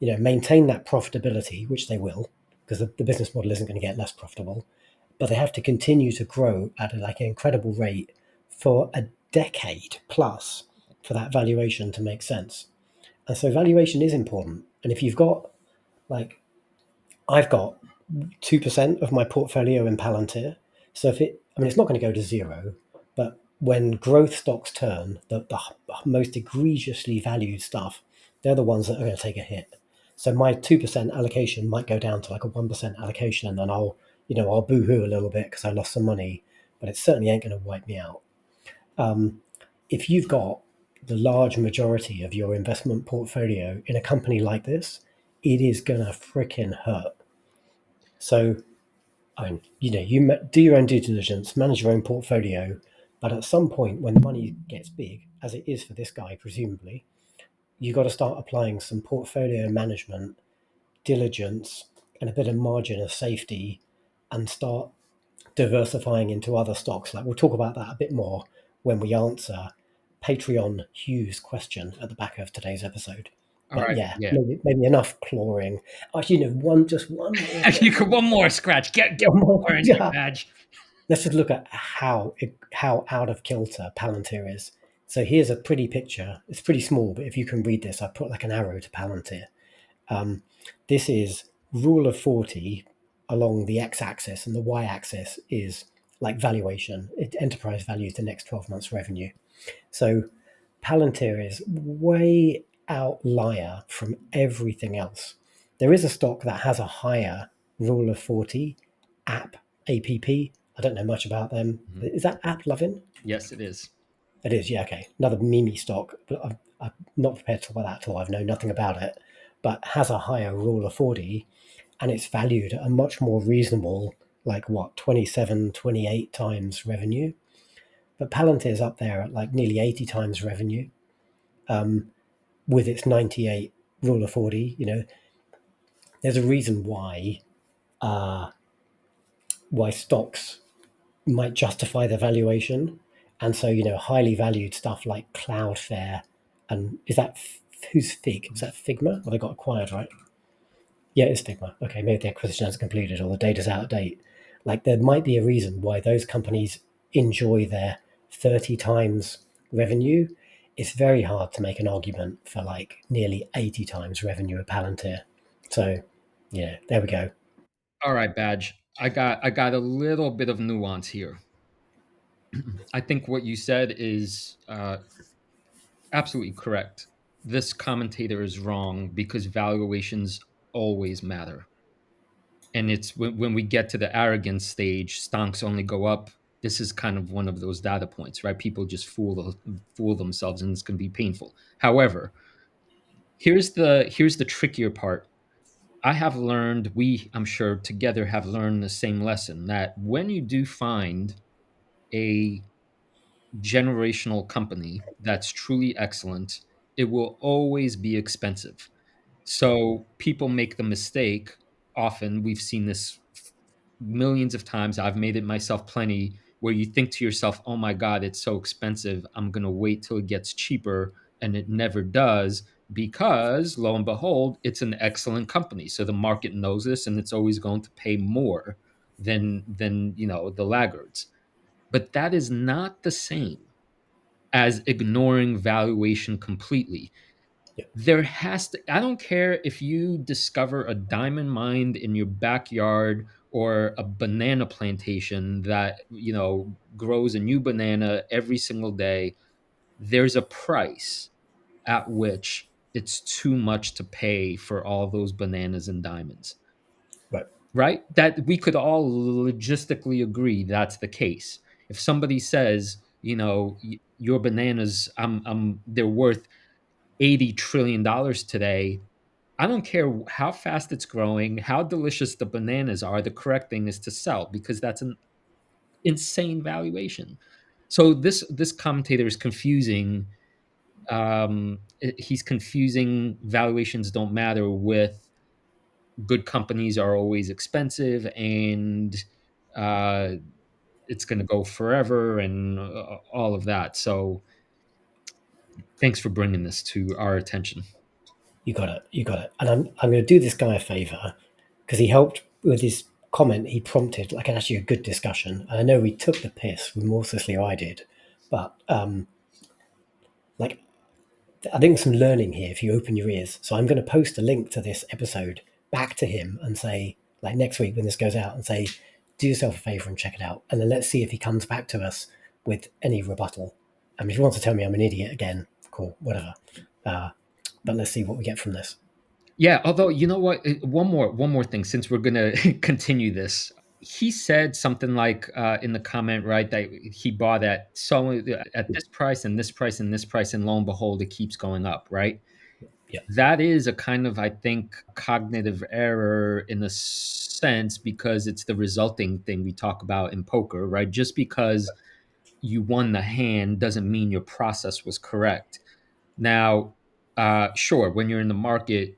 maintain that profitability, which they will, because the business model isn't going to get less profitable, but they have to continue to grow at like an incredible rate for a decade plus for that valuation to make sense. And so valuation is important. And if you've got like I've got 2% of my portfolio in Palantir. So it's not going to go to zero, but when growth stocks turn, the most egregiously valued stuff, they're the ones that are going to take a hit. So my 2% allocation might go down to like a 1% allocation, and I'll boo-hoo a little bit because I lost some money, but it certainly ain't going to wipe me out. If you've got the large majority of your investment portfolio in a company like this, it is going to freaking hurt. So, I mean, you do your own due diligence, manage your own portfolio, but at some point when the money gets big, as it is for this guy, presumably, you've got to start applying some portfolio management, diligence, and a bit of margin of safety, and start diversifying into other stocks. Like we'll talk about that a bit more when we answer Patreon Hugh's question at the back of today's episode. All But right. yeah, Yeah. maybe enough clawing. Actually, one more You thing. could one more scratch. Get One one more, more in your yeah. badge. Let's just look at how out of kilter Palantir is. So here's a pretty picture. It's pretty small, but if you can read this, I put like an arrow to Palantir. This is rule of 40 along the x-axis, and the y-axis is like valuation. Enterprise value the next 12 months revenue. So Palantir is way outlier from everything else. There is a stock that has a higher rule of 40, APP. I don't know much about them. Mhm. Is that App Lovin? Yes, it is. It is, yeah, okay. Another Mimi stock, but I'm not prepared to talk about that at all. I've known nothing about it, but has a higher rule of 40, and it's valued at a much more reasonable, like what, 27, 28 times revenue. But Palantir's up there at like nearly 80 times revenue with its 98 rule of 40. There's a reason why stocks might justify the valuation. And so, highly valued stuff like Cloudflare and who's Fig? Is that Figma? Or they got acquired, right? Yeah, it's Figma. Okay, maybe the acquisition hasn't completed or the data's out of date. Like there might be a reason why those companies enjoy their 30 times revenue. It's very hard to make an argument for like nearly 80 times revenue at Palantir. So Yeah, there we go. All right, Badge. I got a little bit of nuance here. I think what you said is absolutely correct. This commentator is wrong because valuations always matter. And it's when we get to the arrogance stage, stonks only go up. This is kind of one of those data points, right? People just fool themselves, and it's going to be painful. However, here's the trickier part. I have learned, we, I'm sure, together have learned the same lesson that when you do find a generational company that's truly excellent, it will always be expensive. So people make the mistake. Often we've seen this millions of times. I've made it myself plenty, where you think to yourself, oh my God, it's so expensive. I'm going to wait till it gets cheaper. And it never does, because lo and behold, it's an excellent company. So the market knows this, and it's always going to pay more than the laggards. But that is not the same as ignoring valuation completely. Yeah, There has to, I don't care if you discover a diamond mine in your backyard or a banana plantation that, grows a new banana every single day. There's a price at which it's too much to pay for all those bananas and diamonds, right. right? That we could all logistically agree that's the case. If somebody says, your bananas, they're worth $80 trillion today, I don't care how fast it's growing, how delicious the bananas are. The correct thing is to sell, because that's an insane valuation. So this commentator is confusing. He's confusing valuations don't matter with good companies are always expensive, and uh, it's going to go forever, and all of that. So thanks for bringing this to our attention. You got it. You got it. And I'm going to do this guy a favor because he helped with his comment. He prompted like actually a good discussion. And I know we took the piss remorselessly. I did, but like I think some learning here if you open your ears. So I'm going to post a link to this episode back to him and say, like next week when this goes out, and say, do yourself a favor and check it out. And then let's see if he comes back to us with any rebuttal. I mean, if he wants to tell me I'm an idiot again, cool, whatever. Uh, but let's see what we get from this. Yeah, although you know what, one more thing, since we're gonna continue this. He said something like in the comment, right, that he bought at this price and this price and this price, and lo and behold, it keeps going up, right? Yeah, That is a kind of, I think, cognitive error in a sense, because it's the resulting thing we talk about in poker, right? Just because you won the hand doesn't mean your process was correct. Now, sure, when you're in the market,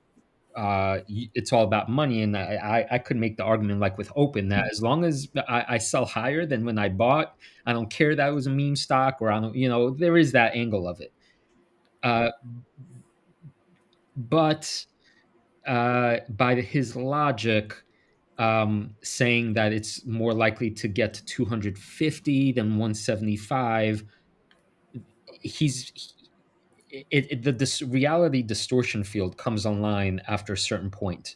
it's all about money, and I could make the argument, like with Open, that as long as I sell higher than when I bought, I don't care that it was a meme stock, or I don't, there is that angle of it. Uh, but by his logic, saying that it's more likely to get to 250 than 175, he's this reality distortion field comes online after a certain point.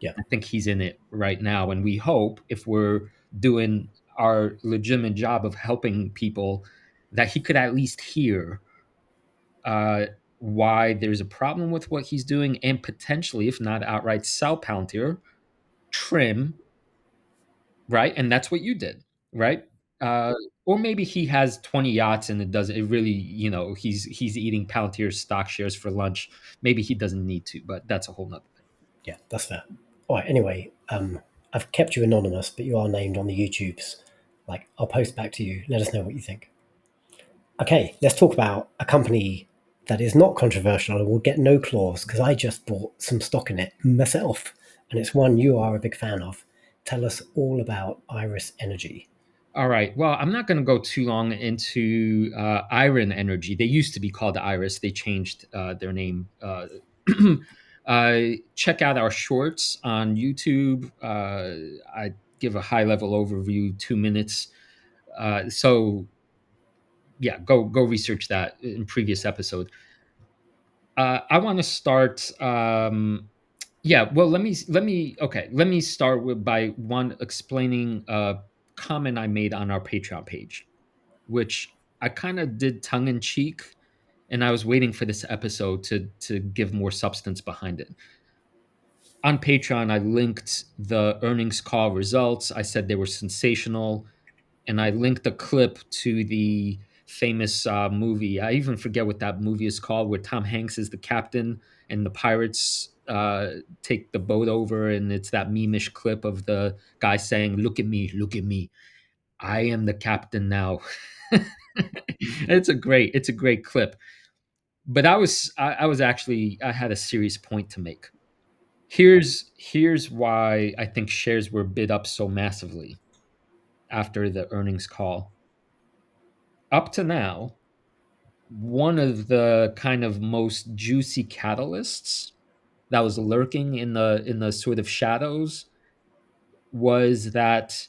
yeah, I think he's in it right now. And we hope, if we're doing our legitimate job of helping people, that he could at least hear uh, why there's a problem with what he's doing, and potentially, if not outright, sell Palantir, trim, right? And that's what you did, right? Uh, or maybe he has 20 yachts, and it really, he's eating Palantir stock shares for lunch. Maybe he doesn't need to, but that's a whole nother thing. yeah, that's fair. All right. Anyway, I've kept you anonymous, but you are named on the YouTubes. Like, I'll post back to you. Let us know what you think. Okay, let's talk about a company that is not controversial and will get no clause because I just bought some stock in it myself, and it's one you are a big fan of. Tell us all about Iris Energy. All right. Well, I'm not going to go too long into IREN Energy. They used to be called Iris. They changed their name. Check out our shorts on YouTube. I give a high level overview, 2 minutes. So yeah, go research that in previous episode. I want to start. Yeah, well, let me start with by one explaining a comment I made on our Patreon page, which I kind of did tongue in cheek, and I was waiting for this episode to give more substance behind it. On Patreon, I linked the earnings call results. I said they were sensational, and I linked a clip to the famous movie. I even forget what that movie is called, where Tom Hanks is the captain and the pirates take the boat over, and it's that memeish clip of the guy saying, look at me, I am the captain now." It's a great clip. But I was actually I had a serious point to make. Here's why I think shares were bid up so massively after the earnings call. Up to now, one of the kind of most juicy catalysts that was lurking in the sort of shadows was that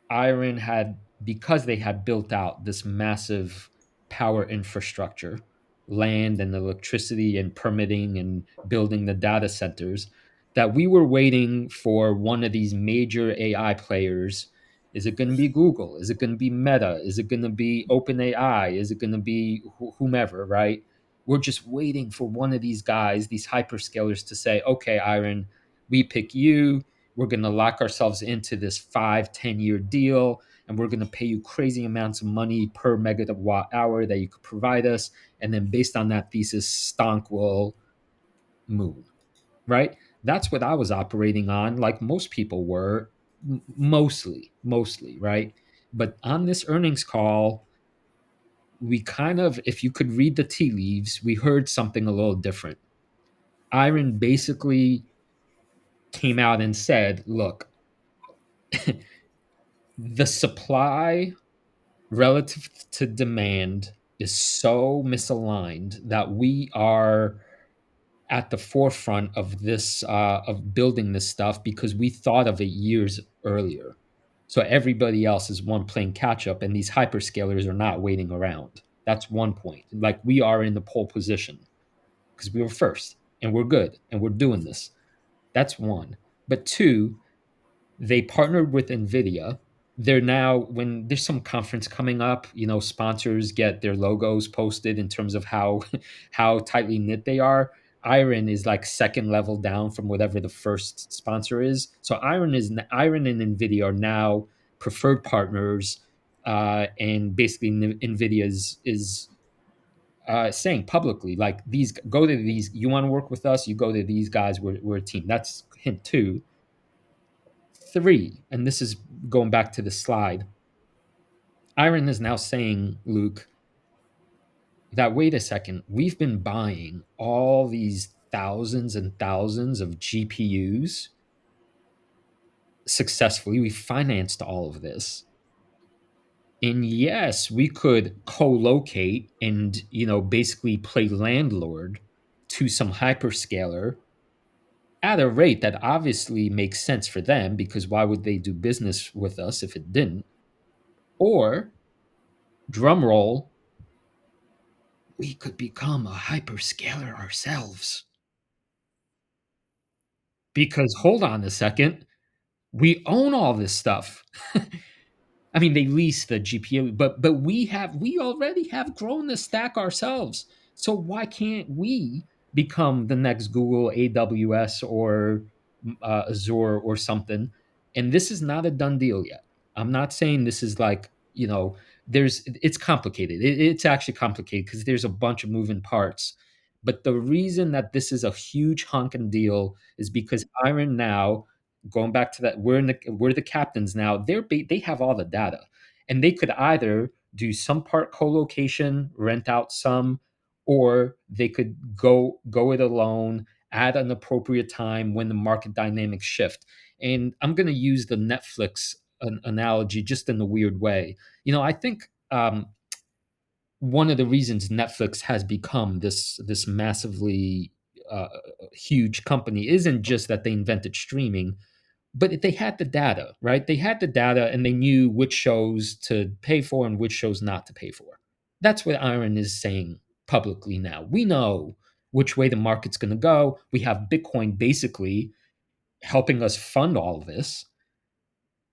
IREN had, because they had built out this massive power infrastructure, land and electricity and permitting and building the data centers, that we were waiting for one of these major AI players. Is it going to be Google? Is it going to be Meta? Is it going to be OpenAI? Is it going to be whomever, right? We're just waiting for one of these guys, these hyperscalers, to say, okay, IREN, we pick you. We're going to lock ourselves into this 5, 10 year deal, and we're going to pay you crazy amounts of money per megawatt hour that you could provide us. And then based on that thesis, stonk will move, right? That's what I was operating on, like most people were, mostly, right? But on this earnings call, we kind of, if you could read the tea leaves, we heard something a little different. IREN basically came out and said, look, the supply relative to demand is so misaligned that we are at the forefront of this of building this stuff because we thought of it years earlier. So everybody else is one playing catch up, and these hyperscalers are not waiting around. That's one point. Like, we are in the pole position because we were first, and we're good, and we're doing this. That's one. But two, they partnered with Nvidia. They're now, when there's some conference coming up, sponsors get their logos posted in terms of how how tightly knit they are. IREN is like second level down from whatever the first sponsor is. So IREN and Nvidia are now preferred partners, and basically Nvidia is saying publicly, like, these, go to these, you want to work with us, you go to these guys, we're a team. That's hint two. Three, and this is going back to the slide, IREN is now saying, Luke, that, wait a second, we've been buying all these thousands and thousands of GPUs successfully. We financed all of this. And yes, we could co-locate and, basically play landlord to some hyperscaler at a rate that obviously makes sense for them, because why would they do business with us if it didn't? Or, drum roll, we could become a hyperscaler ourselves. Because hold on a second, we own all this stuff. I mean, they lease the GPU, but we already have grown the stack ourselves. So why can't we become the next Google, AWS, or Azure or something? And this is not a done deal yet. I'm not saying this is like, it's complicated. It's actually complicated because there's a bunch of moving parts. But the reason that this is a huge honking deal is because IREN now, going back to that, we're the captains now. They have all the data, and they could either do some part co-location, rent out some, or they could go it alone at an appropriate time when the market dynamics shift. And I'm going to use the Netflix analogy just in a weird way. I think one of the reasons Netflix has become this massively huge company isn't just that they invented streaming, but they had the data, right? They had the data, and they knew which shows to pay for and which shows not to pay for. That's what IREN is saying publicly now. We know which way the market's going to go. We have Bitcoin basically helping us fund all of this.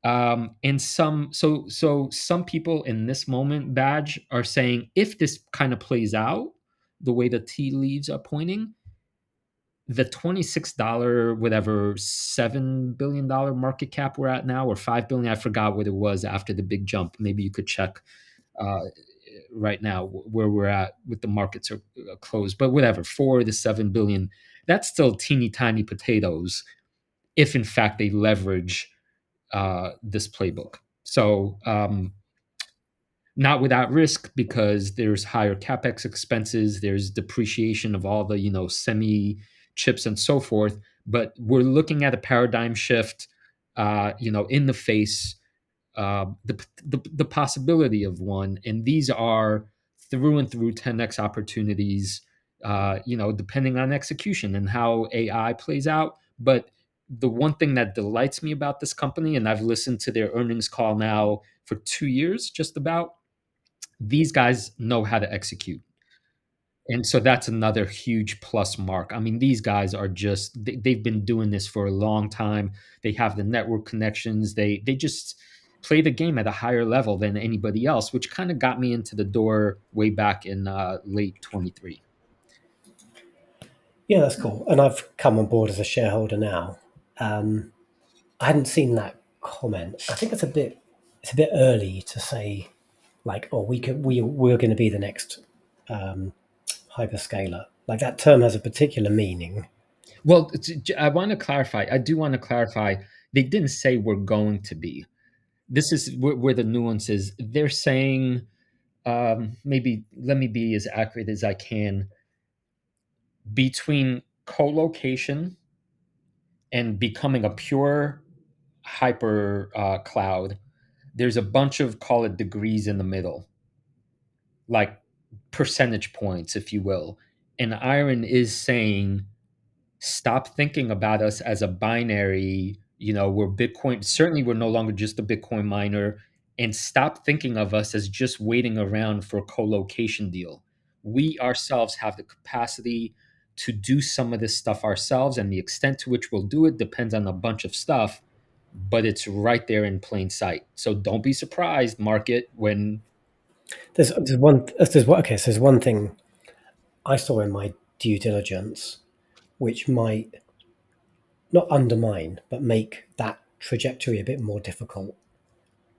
And some people in this moment, Badge, are saying if this kind of plays out the way the tea leaves are pointing, the $26 whatever $7 billion market cap we're at now, or 5 billion, I forgot what it was after the big jump. Maybe you could check uh, right now where we're at with the markets are closed, but whatever, 4 to 7 billion, that's still teeny tiny potatoes if in fact they leverage this playbook. So not without risk, because there's higher capex expenses, there's depreciation of all the semi chips and so forth. But we're looking at a paradigm shift, in the face, the possibility of one, and these are through and through 10x opportunities. Depending on execution and how AI plays out. But the one thing that delights me about this company, and I've listened to their earnings call now for 2 years, just about, these guys know how to execute. And so that's another huge plus mark. I mean, these guys are just they've been doing this for a long time. They have the network connections. They just play the game at a higher level than anybody else, which kind of got me into the door way back in late 23. Yeah, that's cool. And I've come on board as a shareholder now. I hadn't seen that comment. I think it's a bit early to say like, oh, we're going to be the next hyperscaler. Like that term has a particular meaning. Well, I want to clarify. I do want to clarify. They didn't say we're going to be. This is where the nuance is. They're saying, maybe let me be as accurate as I can, between co-location and becoming a pure hyper cloud, there's a bunch of, call it, degrees in the middle, like percentage points, if you will. And IREN is saying, stop thinking about us as a binary, we're Bitcoin. Certainly, we're no longer just a Bitcoin miner. And stop thinking of us as just waiting around for a co-location deal. We ourselves have the capacity to do some of this stuff ourselves, and the extent to which we'll do it depends on a bunch of stuff, but it's right there in plain sight. So don't be surprised, market, when There's one thing I saw in my due diligence which might not undermine but make that trajectory a bit more difficult.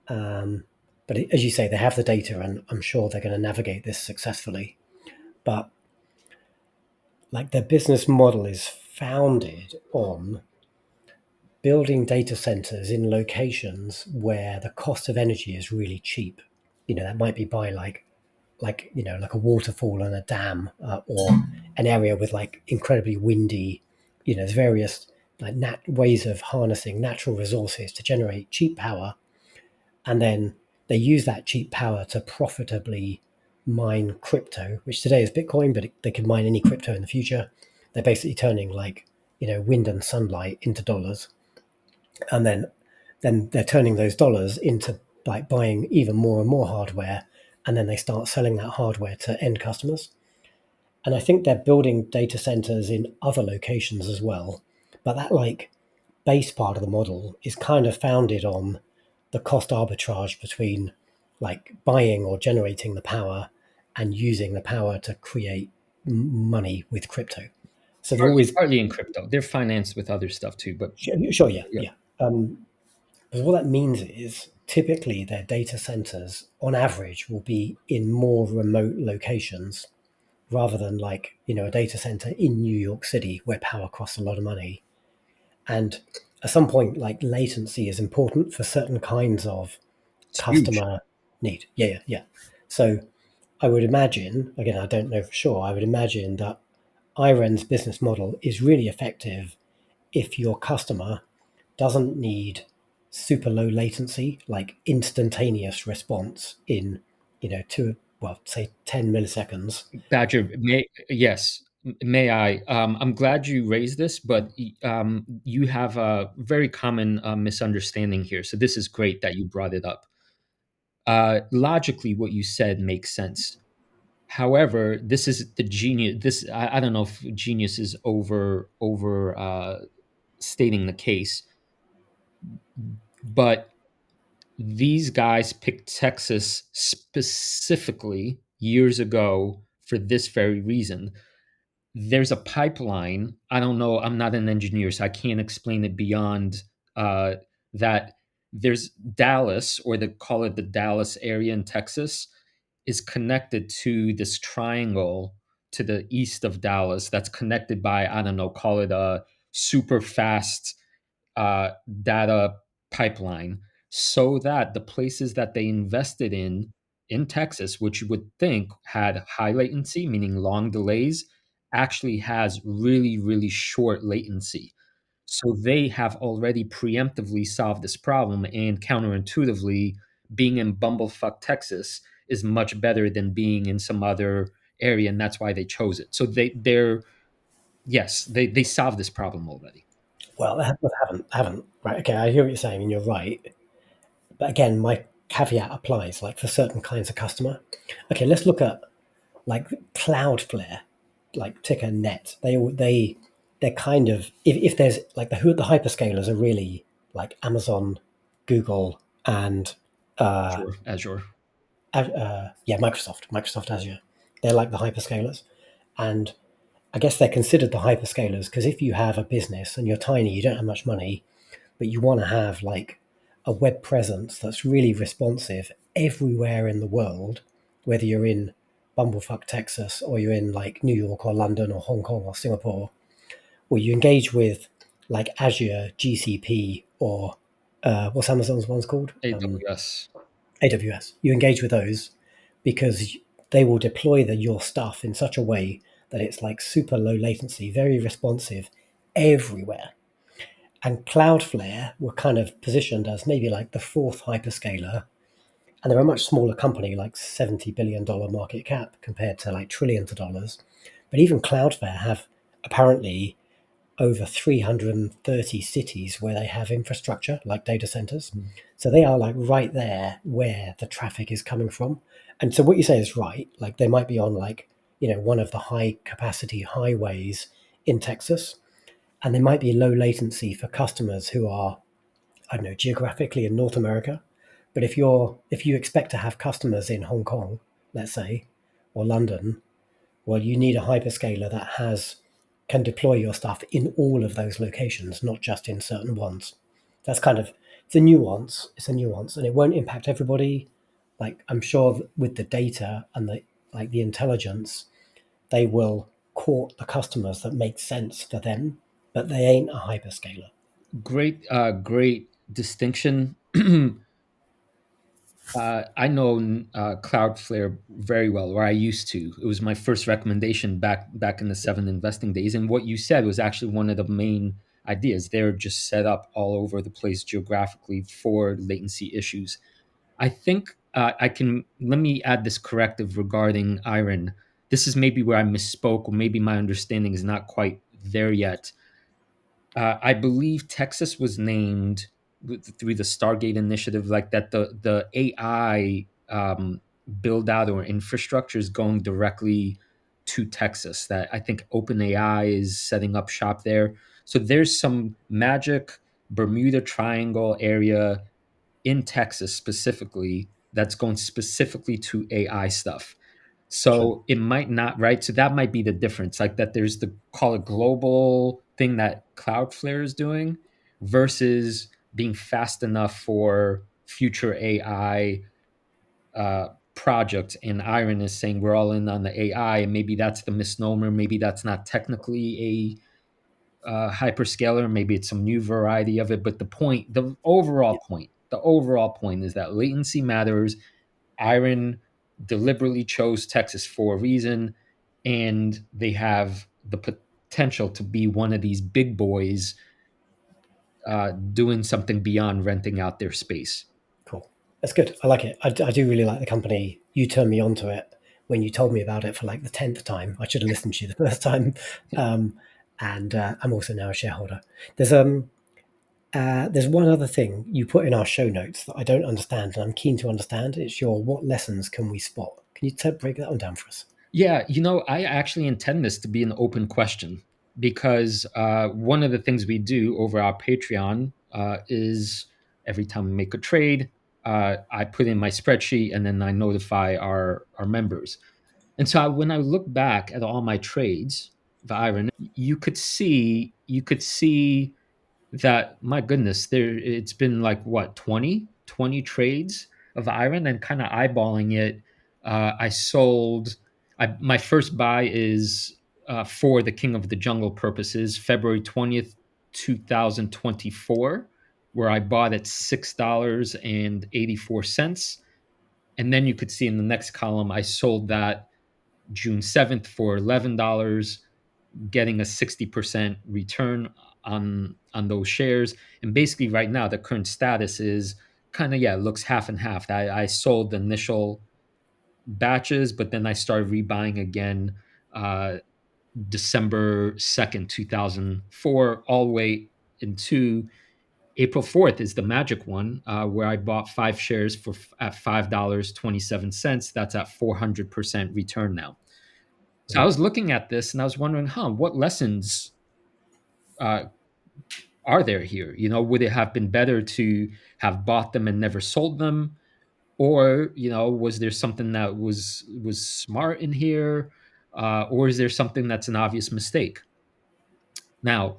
Um, but as you say, they have the data, and I'm sure they're going to navigate this successfully. But like their business model is founded on building data centers in locations where the cost of energy is really cheap. That might be by like a waterfall and a dam, or an area with like incredibly windy. There's various like ways of harnessing natural resources to generate cheap power, and then they use that cheap power to profitably mine crypto, which today is Bitcoin, but they could mine any crypto in the future. They're basically turning like wind and sunlight into dollars, and then they're turning those dollars into like buying even more and more hardware, and then they start selling that hardware to end customers. And I think they're building data centers in other locations as well, but that like base part of the model is kind of founded on the cost arbitrage between like buying or generating the power and using the power to create money with crypto. So they're partly, always partly in crypto. They're financed with other stuff too, but sure, yeah, yeah. yeah. Because what that means is typically their data centers, on average, will be in more remote locations rather than like, a data center in New York City where power costs a lot of money. And at some point, like latency is important for certain kinds of It's huge. customer need. Yeah, yeah, yeah. So I would imagine, again, I don't know for sure, I would imagine that IREN's business model is really effective if your customer doesn't need super low latency, like instantaneous response in, say 10 milliseconds. Badger, yes, may I? I'm glad you raised this, but you have a very common misunderstanding here. So this is great that you brought it up. Logically, what you said makes sense. However, this is the genius. This I don't know if genius is over stating the case, but these guys picked Texas specifically years ago for this very reason. There's a pipeline. I don't know. I'm not an engineer, so I can't explain it beyond uh, that. There's Dallas, or they call it the Dallas area in Texas, is connected to this triangle to the east of Dallas that's connected by, I don't know, call it a super fast uh, data pipeline, so that the places that they invested in Texas, which you would think had high latency, meaning long delays, actually has really, really short latency. So they have already preemptively solved this problem, and counterintuitively, being in Bumblefuck, Texas is much better than being in some other area, and that's why they chose it. So they're yes, they solved this problem already. Well, they haven't. Right. Okay, I hear what you're saying, and you're right. But again, my caveat applies, like for certain kinds of customer. Okay, let's look at like Cloudflare, like ticker net. They're kind of, if there's like the hyperscalers are really like Amazon, Google, and Azure. yeah, Microsoft Azure. They're like the hyperscalers, and I guess they're considered the hyperscalers because if you have a business and you're tiny, you don't have much money, but you want to have like a web presence that's really responsive everywhere in the world, whether you're in Bumblefuck, Texas, or you're in like New York or London or Hong Kong or Singapore, or you engage with like Azure, GCP, or what's Amazon's one's called? AWS. AWS. You engage with those because they will deploy your stuff in such a way that it's like super low latency, very responsive everywhere. And Cloudflare were kind of positioned as maybe like the fourth hyperscaler. And they're a much smaller company, like $70 billion market cap compared to like trillions of dollars. But even Cloudflare have apparently over 330 cities where they have infrastructure like data centers. So they are like right there where the traffic is coming from. And so what you say is right. Like they might be on like, one of the high capacity highways in Texas, and they might be low latency for customers who are, I don't know, geographically in North America. But if you expect to have customers in Hong Kong, let's say, or London, well, you need a hyperscaler that can deploy your stuff in all of those locations, not just in certain ones. That's kind of it's a nuance. It's a nuance, and it won't impact everybody. Like I'm sure with the data and the intelligence, they will court the customers that make sense for them, but they ain't a hyperscaler. Great distinction. I know Cloudflare very well, or I used to. It was my first recommendation back in the seven investing days. And what you said was actually one of the main ideas. They're just set up all over the place geographically for latency issues. I think I can. Let me add this corrective regarding IREN. This is maybe where I misspoke, or maybe my understanding is not quite there yet. I believe Texas was named through the Stargate initiative, like that. The AI build out or infrastructure is going directly to Texas. That I think OpenAI is setting up shop there. So there's some magic Bermuda Triangle area in Texas specifically that's going specifically to AI stuff. Sure. So it might not, right? So that might be the difference. Like that there's the call it global thing that Cloudflare is doing versus being fast enough for future AI project. And IREN is saying we're all in on the AI, and maybe that's the misnomer. Maybe that's not technically a hyperscaler. Maybe it's some new variety of it. But the overall point is that latency matters. IREN deliberately chose Texas for a reason, and they have the potential to be one of these big boys doing something beyond renting out their space. Cool. That's good. I like it. I do really like the company. You turned me onto it when you told me about it for like the 10th time. I should have listened to you the first time. Um, and I'm also now a shareholder. There's one other thing you put in our show notes that I don't understand, and I'm keen to understand. It's your what lessons can we spot? Can you break that one down for us? Yeah, I actually intend this to be an open question because one of the things we do over our Patreon is every time we make a trade, I put in my spreadsheet and then I notify our members. And so when I look back at all my trades, the IREN, you could see that, my goodness, it's been like what, 20 trades of iron, and kind of eyeballing it. I sold. My first buy is for the King of the Jungle purposes, February 20th, 2024, where I bought at $6.84, and then you could see in the next column I sold that June 7th for $11, getting a 60% return on those shares. And basically right now the current status is kind of, yeah, it looks half and half. I sold the initial batches, but then I started rebuying again uh, December 2nd, 2004, all the way into April 4th is the magic one, where I bought 5 shares at $5.27. That's at 400% return now. So I was looking at this and I was wondering, what lessons uh, are there here? Would it have been better to have bought them and never sold them, or was there something that was smart in here, or is there something that's an obvious mistake? Now,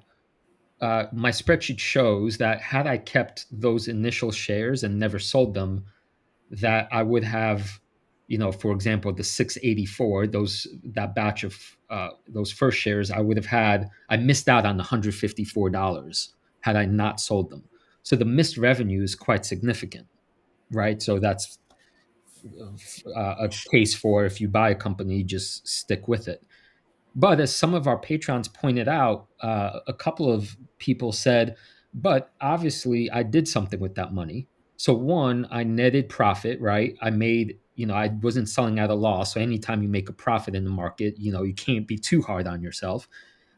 my spreadsheet shows that had I kept those initial shares and never sold them, that I would have, for example, the 684, that batch of those first shares, I missed out on $154 had I not sold them. So the missed revenue is quite significant, right? So that's a case for, if you buy a company, just stick with it. But as some of our patrons pointed out, a couple of people said, but obviously I did something with that money. So one, I netted profit, right? I wasn't selling at a loss. So anytime you make a profit in the market, you can't be too hard on yourself.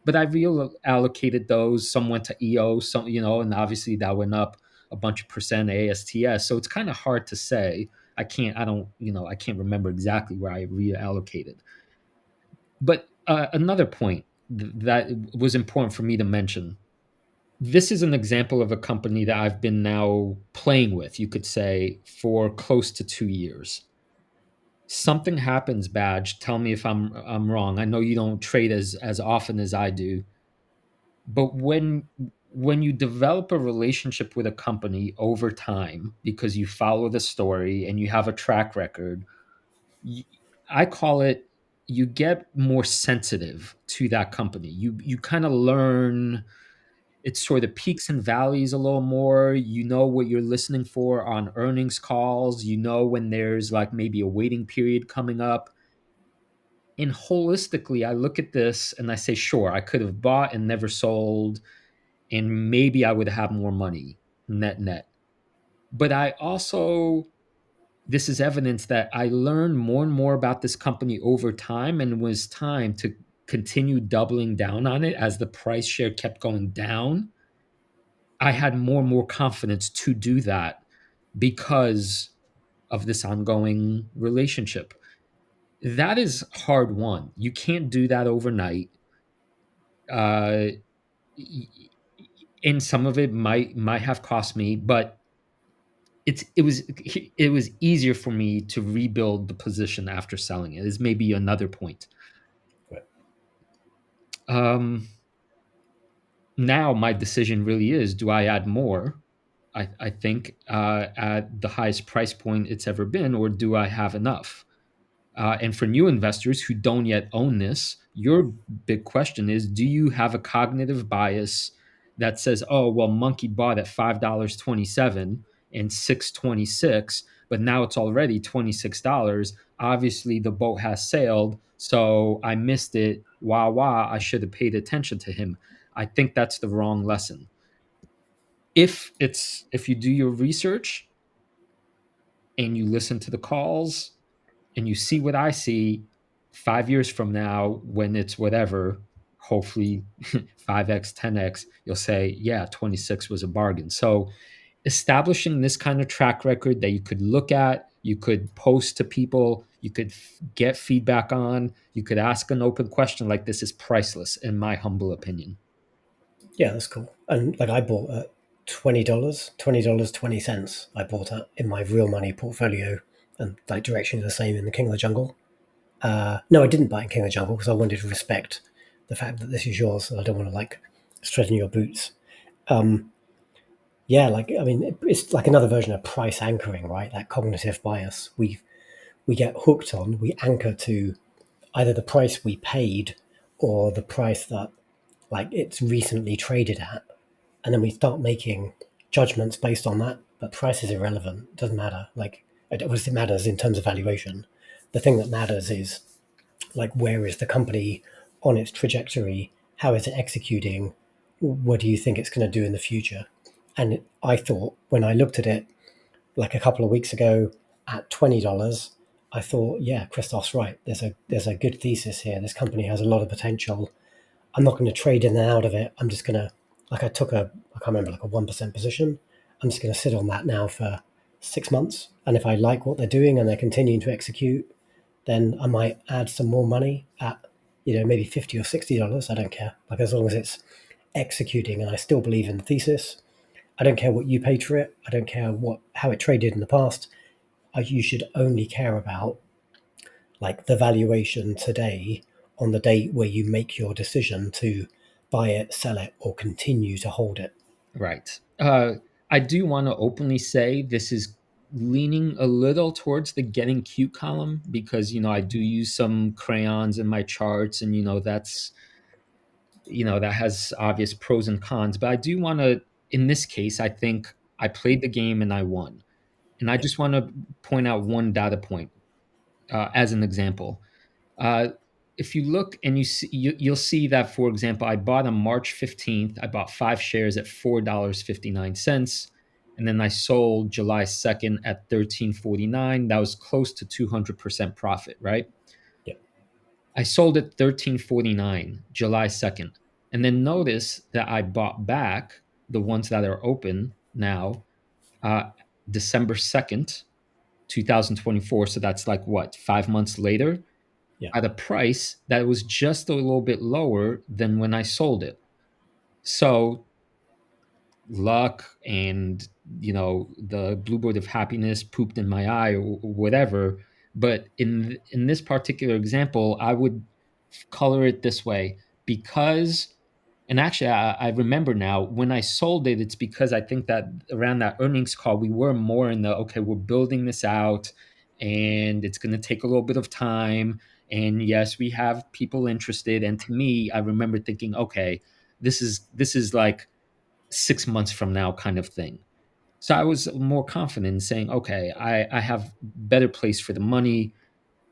But I reallocated those. Some went to EO, and obviously that went up a bunch of percent ASTS. So it's kind of hard to say. I can't remember exactly where I reallocated. But another point that was important for me to mention, this is an example of a company that I've been now playing with, you could say, for close to 2 years. Something happens, Badge. Tell me if I'm wrong. I know you don't trade as often as I do, but when you develop a relationship with a company over time because you follow the story and you have a track record, y- I call it, you get more sensitive to that company. You kind of learn its sort of peaks and valleys a little more. You know what you're listening for on earnings calls. You know when there's like maybe a waiting period coming up. And holistically, I look at this and I say, sure, I could have bought and never sold, and maybe I would have more money net net. But I also, this is evidence that I learned more and more about this company over time, and it was time to continue doubling down on it as the price share kept going down. I had more and more confidence to do that because of this ongoing relationship. That is hard won. You can't do that overnight. Uh, and some of it might have cost me, but it was easier for me to rebuild the position after selling it. Is maybe another point. Right. Um, Now my decision really is: do I add more? I think at the highest price point it's ever been, or do I have enough? And for new investors who don't yet own this, your big question is, do you have a cognitive bias that says, oh, well, Monkey bought at $5.27 and 6.26, but now it's already $26. Obviously, the boat has sailed, so I missed it. Wah, wah, I should have paid attention to him. I think that's the wrong lesson. If you do your research and you listen to the calls and you see what I see 5 years from now, when it's whatever, hopefully 5x, 10x, you'll say, yeah, 26 was a bargain. So establishing this kind of track record that you could look at You could post to people, you could get feedback on, you could ask an open question. Like, this is priceless in my humble opinion. Yeah, that's cool. And like I bought at $20, $20.20. I bought it in my real money portfolio, and like directionally the same in the King of the Jungle. No, I didn't buy in King of the Jungle because I wanted to respect the fact that this is yours, and I don't want to like straighten your boots. Um, yeah, like I mean, it's like another version of price anchoring, right? That cognitive bias we get hooked on. We anchor to either the price we paid or the price that like it's recently traded at, and then we start making judgments based on that. But price is irrelevant; it doesn't matter. Like, obviously, it matters in terms of valuation. The thing that matters is like where is the company on its trajectory? How is it executing? What do you think it's going to do in the future? And I thought when I looked at it like a couple of weeks ago at $20, I thought, yeah, Christoph's right. There's a good thesis here. This company has a lot of potential. I'm not going to trade in and out of it. I'm just going to, like, I can't remember, like a 1% position. I'm just going to sit on that now for 6 months. And if I like what they're doing and they're continuing to execute, then I might add some more money at, maybe $50 or $60. I don't care. Like, as long as it's executing and I still believe in the thesis, I don't care what you paid for it. I don't care how it traded in the past. You should only care about like the valuation today on the date where you make your decision to buy it, sell it, or continue to hold it. Right. I do want to openly say this is leaning a little towards the getting cute column because, I do use some crayons in my charts, and, that has obvious pros and cons. But I do want to, in this case, I think I played the game and I won. And I Yep. just want to point out one data point as an example. Uh, if you look and you'll see that, for example, I bought on March 15th, I bought 5 shares at $4.59. And then I sold July 2nd at 13.49. That was close to 200% profit, right? Yep. I sold at 13.49 July 2nd. And then notice that I bought back the ones that are open now, uh, December 2nd, 2024. So that's like what, 5 months later, Yep. at a price that was just a little bit lower than when I sold it. So luck and, the bluebird of happiness pooped in my eye, or whatever. But in this particular example, I would color it this way because, and actually, I remember now when I sold it, it's because I think that around that earnings call, we were more in the, okay, we're building this out and it's going to take a little bit of time. And yes, we have people interested. And to me, I remember thinking, okay, this is like 6 months from now kind of thing. So I was more confident in saying, okay, I have better place for the money.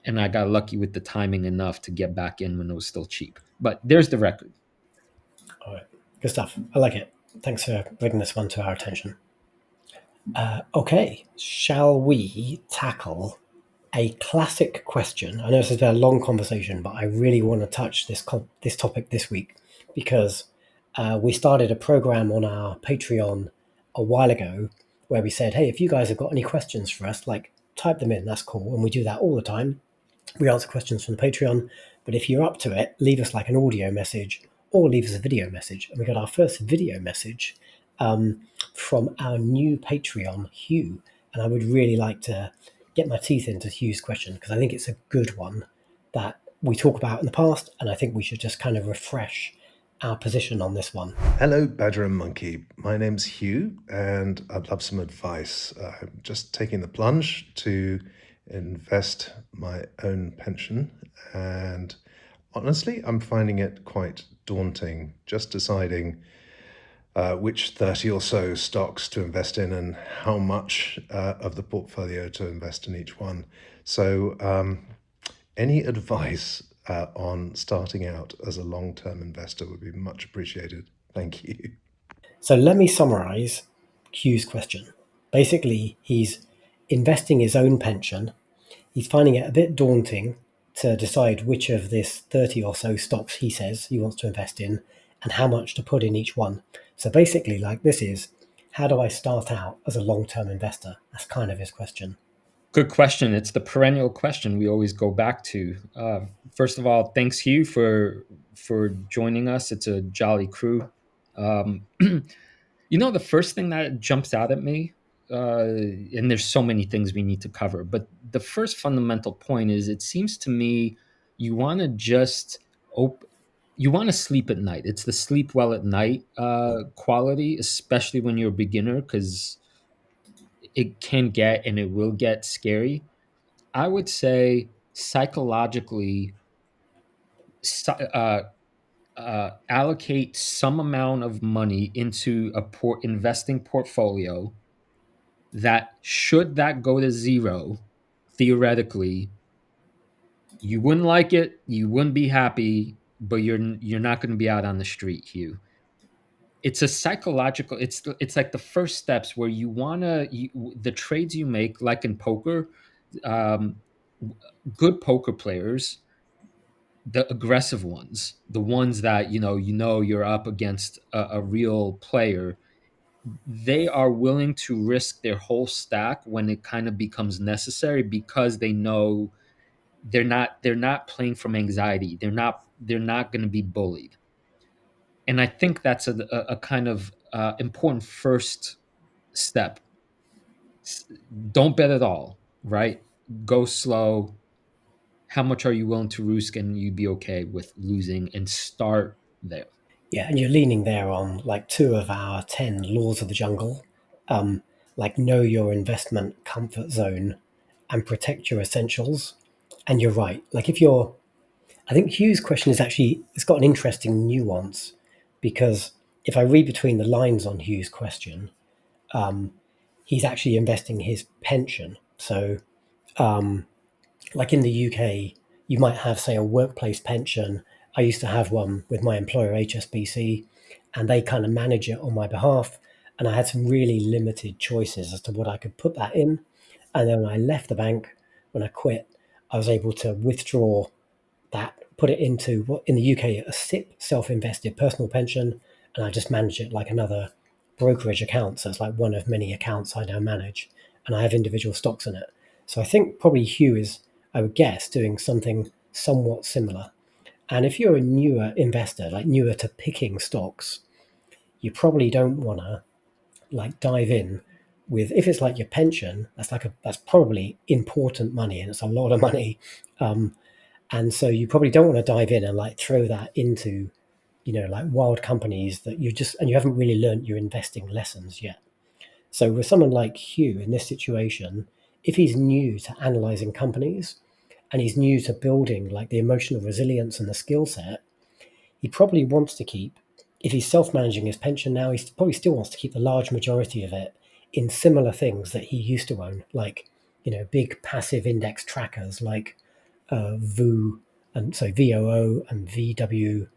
And I got lucky with the timing enough to get back in when it was still cheap. But there's the record. All right. Good stuff. I like it. Thanks for bringing this one to our attention. Okay. Shall we tackle a classic question? I know this has been a long conversation, but I really want to touch this topic this week because we started a program on our Patreon a while ago where we said, hey, if you guys have got any questions for us, like type them in. That's cool. And we do that all the time. We answer questions from the Patreon, but if you're up to it, leave us like an audio message or leave us a video message. And we got our first video message from our new Patreon, Hugh. And I would really like to get my teeth into Hugh's question because I think it's a good one that we talk about in the past, and I think we should just kind of refresh our position on this one. Hello, Badger and Monkey. My name's Hugh, and I'd love some advice. I'm just taking the plunge to invest my own pension, and honestly, I'm finding it quite daunting just deciding which 30 or so stocks to invest in and how much of the portfolio to invest in each one. So, any advice on starting out as a long-term investor would be much appreciated. Thank you. So let me summarize Hugh's question. Basically, he's investing his own pension. He's finding it a bit daunting to decide which of this 30 or so stocks he says he wants to invest in and how much to put in each one. So basically, like this is, how do I start out as a long-term investor? That's kind of his question. Good question. It's the perennial question we always go back to. First of all, thanks Hugh for joining us. It's a jolly crew. Um, the first thing that jumps out at me, and there's so many things we need to cover, but the first fundamental point is, it seems to me you want to just op- you want to sleep at night. It's the sleep well at night quality, especially when you're a beginner, because it can get and it will get scary. I would say psychologically, uh, allocate some amount of money into a investing portfolio that, should that go to zero, theoretically, you wouldn't like it, you wouldn't be happy, but you're not going to be out on the street, Hugh. It's a psychological. It's like the first steps where you wanna the trades you make, like in poker. Um, Good poker players, the aggressive ones, the ones that you're up against a real player, they are willing to risk their whole stack when it kind of becomes necessary, because they know they're not playing from anxiety. They're not going to be bullied. And I think that's a kind of important first step. Don't bet at all, right? Go slow. How much are you willing to risk, and you be okay with losing, and start there. Yeah, and you're leaning there on like two of our 10 laws of the jungle, um, like know your investment comfort zone and protect your essentials. And you're right. Like if you're, I think Hugh's question is actually, it's got an interesting nuance because if I read between the lines on Hugh's question, he's actually investing his pension. So, like in the UK, you might have, say, a workplace pension. I used to have one with my employer, HSBC, and they kind of manage it on my behalf. And I had some really limited choices as to what I could put that in. And then when I left the bank, when I quit, I was able to withdraw that, put it into what in the UK a SIP, self-invested personal pension, and I just manage it like another brokerage account. So it's like one of many accounts I now manage, and I have individual stocks in it. So I think probably Hugh is, I would guess, doing something somewhat similar. And if you're a newer investor, like newer to picking stocks, you probably don't want to like dive in with, if it's like your pension, that's probably important money and it's a lot of money. Um, and so you probably don't want to dive in and like throw that into, like wild companies that you haven't really learned your investing lessons yet. So with someone like Hugh in this situation, if he's new to analyzing companies and he's new to building like the emotional resilience and the skill set, he probably wants to keep, if he's self-managing his pension now, he probably still wants to keep the large majority of it in similar things that he used to own, like, big passive index trackers like VOO, and so VOO and VW,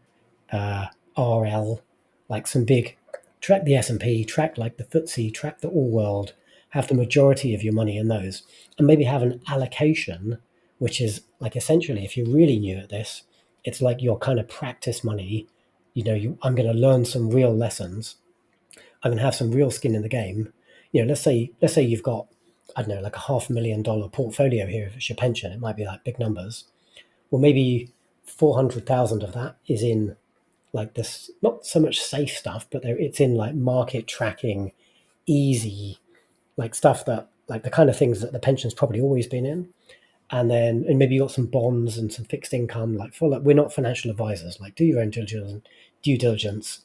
RL, like some big, track the S&P, track like the FTSE, track the all world, have the majority of your money in those, and maybe have an allocation, which is like essentially, if you're really new at this, it's like your kind of practice money. I'm going to learn some real lessons. I'm going to have some real skin in the game. Let's say you've got, I don't know, like $500,000 portfolio here. If it's your pension, it might be like big numbers. Well, maybe 400,000 of that is in like this, not so much safe stuff, but it's in like market tracking, easy, like stuff that, like the kind of things that the pension's probably always been in. And maybe you got some bonds and some fixed income, like for like, we're not financial advisors, like do your own due diligence,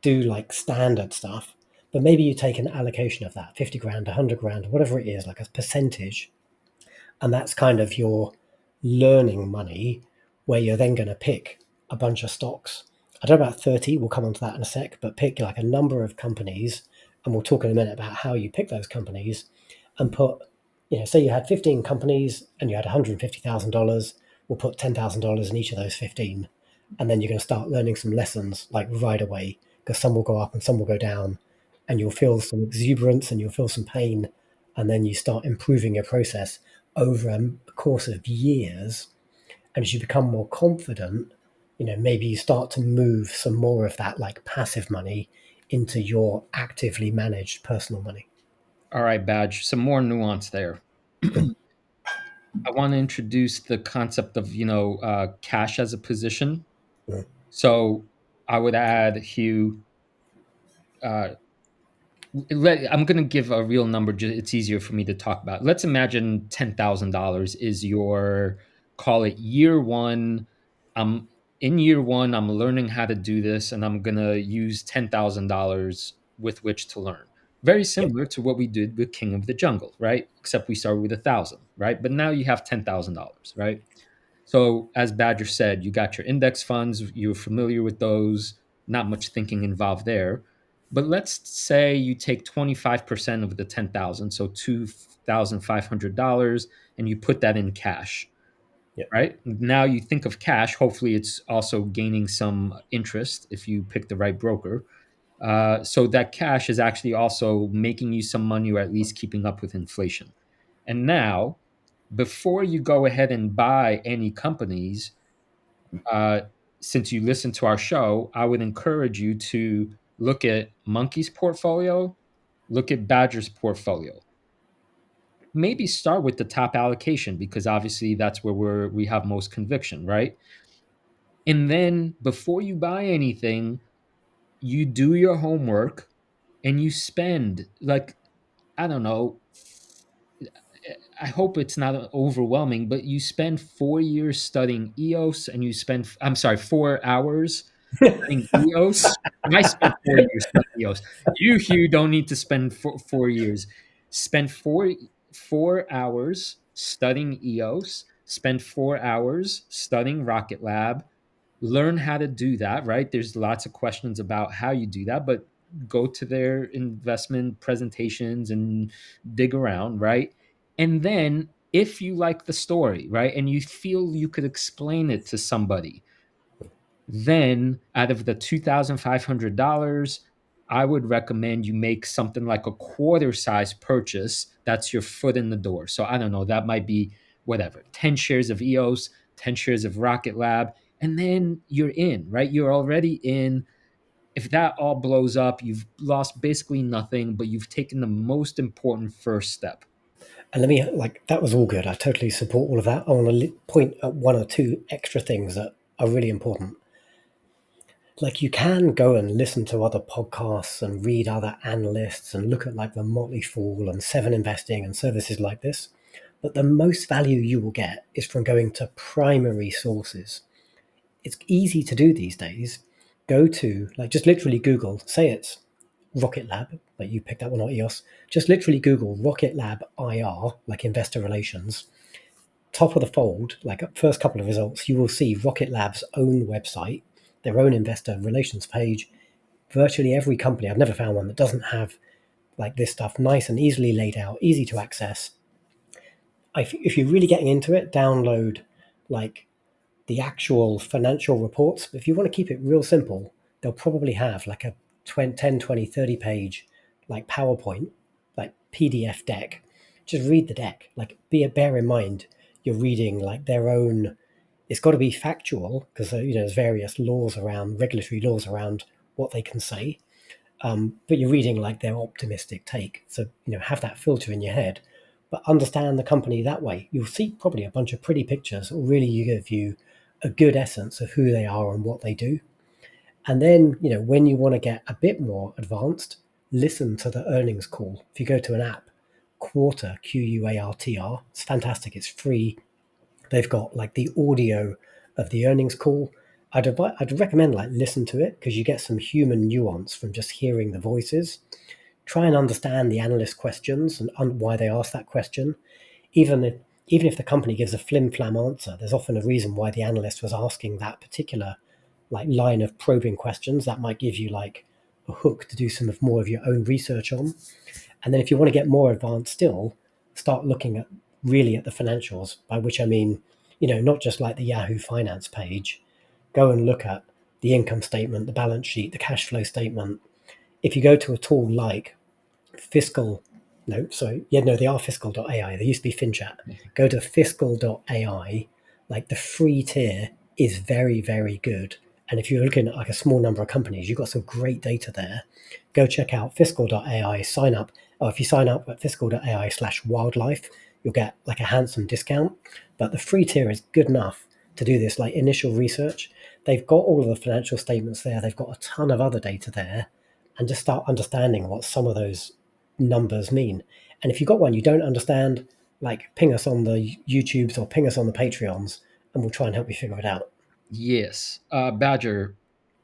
do like standard stuff. But maybe you take an allocation of that, 50 grand, 100 grand, whatever it is, like a percentage, and that's kind of your learning money, where you're then going to pick a bunch of stocks. I don't know about 30, we'll come on to that in a sec, but pick like a number of companies, and we'll talk in a minute about how you pick those companies, and put, say you had 15 companies and you had $150,000, we'll put $10,000 in each of those 15. And then you're going to start learning some lessons like right away, because some will go up and some will go down, and you'll feel some exuberance and you'll feel some pain, and then you start improving your process over a course of years. And as you become more confident, maybe you start to move some more of that like passive money into your actively managed personal money. All right, Badge. Some more nuance there. I want to introduce the concept of cash as a position. Mm. So I would add, Hugh. Uh, I'm going to give a real number. It's easier for me to talk about. Let's imagine $10,000 is your, call it year one. I'm in year one. I'm learning how to do this, and I'm going to use $10,000 with which to learn. Very Yep. similar to what we did with King of the Jungle, right? Except we started with 1,000, right? But now you have $10,000, right? So, as Badger said, you got your index funds, you're familiar with those, not much thinking involved there. But let's say you take 25% of the 10,000, so $2,500, and you put that in cash, Yep. right? Now you think of cash, hopefully it's also gaining some interest if you pick the right broker. So that cash is actually also making you some money or at least keeping up with inflation. And now, before you go ahead and buy any companies, uh, since you listen to our show, I would encourage you to look at Monkey's portfolio, look at Badger's portfolio. Maybe start with the top allocation because obviously that's where we have most conviction, right? And then before you buy anything, you do your homework and you spend like, I don't know, I hope it's not overwhelming, but you spend 4 years studying EOS and you spend, I'm sorry, 4 hours studying EOS. I spent 4 years studying EOS. You, Hugh, don't need to spend 4 years. Spend 4 hours studying EOS. Spend 4 hours studying Rocket Lab. Learn how to do that. Right? There's lots of questions about how you do that, but go to their investment presentations and dig around. Right? And then, if you like the story, right, and you feel you could explain it to somebody, then out of the $2,500, I would recommend you make something like a quarter size purchase. That's your foot in the door. So I don't know, that might be whatever, 10 shares of EOS, 10 shares of Rocket Lab, and then you're in, right? You're already in. If that all blows up, you've lost basically nothing, but you've taken the most important first step. And let me, like, that was all good. I totally support all of that. I want to point at one or two extra things that are really important. Like, you can go and listen to other podcasts and read other analysts and look at like the Motley Fool and Seven Investing and services like this. But the most value you will get is from going to primary sources. It's easy to do these days. Go to, like, just literally Google, say it's Rocket Lab, like you picked that one, or EOS. Just literally Google Rocket Lab IR, like investor relations. Top of the fold, like first couple of results, you will see Rocket Lab's own website, their own investor relations page. Virtually every company, I've never found one that doesn't have like this stuff nice and easily laid out, easy to access. If you're really getting into it, download like the actual financial reports. If you want to keep it real simple, they'll probably have like a 10, 20, 30 page like PowerPoint, like PDF deck. Just read the deck. Like bear in mind, you're reading like their own, it's got to be factual because there's various laws around, regulatory laws around what they can say. But you're reading like their optimistic take. So, have that filter in your head, but understand the company that way. You'll see probably a bunch of pretty pictures that will really give you a good essence of who they are and what they do. And then, when you want to get a bit more advanced, listen to the earnings call. If you go to an app, Quarter, QUARTR, it's fantastic. It's free. They've got like the audio of the earnings call. I'd recommend like listen to it because you get some human nuance from just hearing the voices. Try and understand the analyst questions and why they ask that question. Even if even if the company gives a flim flam answer, there's often a reason why the analyst was asking that particular like line of probing questions that might give you like a hook to do some of more of your own research on. And then if you want to get more advanced still, start looking at really at the financials, by which I mean, not just like the Yahoo Finance page. Go and look at the income statement, the balance sheet, the cash flow statement. If you go to a tool like Fiscal, no, sorry, yeah, no, they are fiscal.ai. They used to be FinChat. Go to fiscal.ai. Like the free tier is very, very good. And if you're looking at like a small number of companies, you've got some great data there. Go check out fiscal.ai, sign up. Or if you sign up at fiscal.ai/wildlife, you'll get like a handsome discount. But the free tier is good enough to do this like initial research. They've got all of the financial statements there. They've got a ton of other data there, and just start understanding what some of those numbers mean. And if you've got one you don't understand, like ping us on the YouTubes or ping us on the Patreons, and we'll try and help you figure it out. Yes. Badger,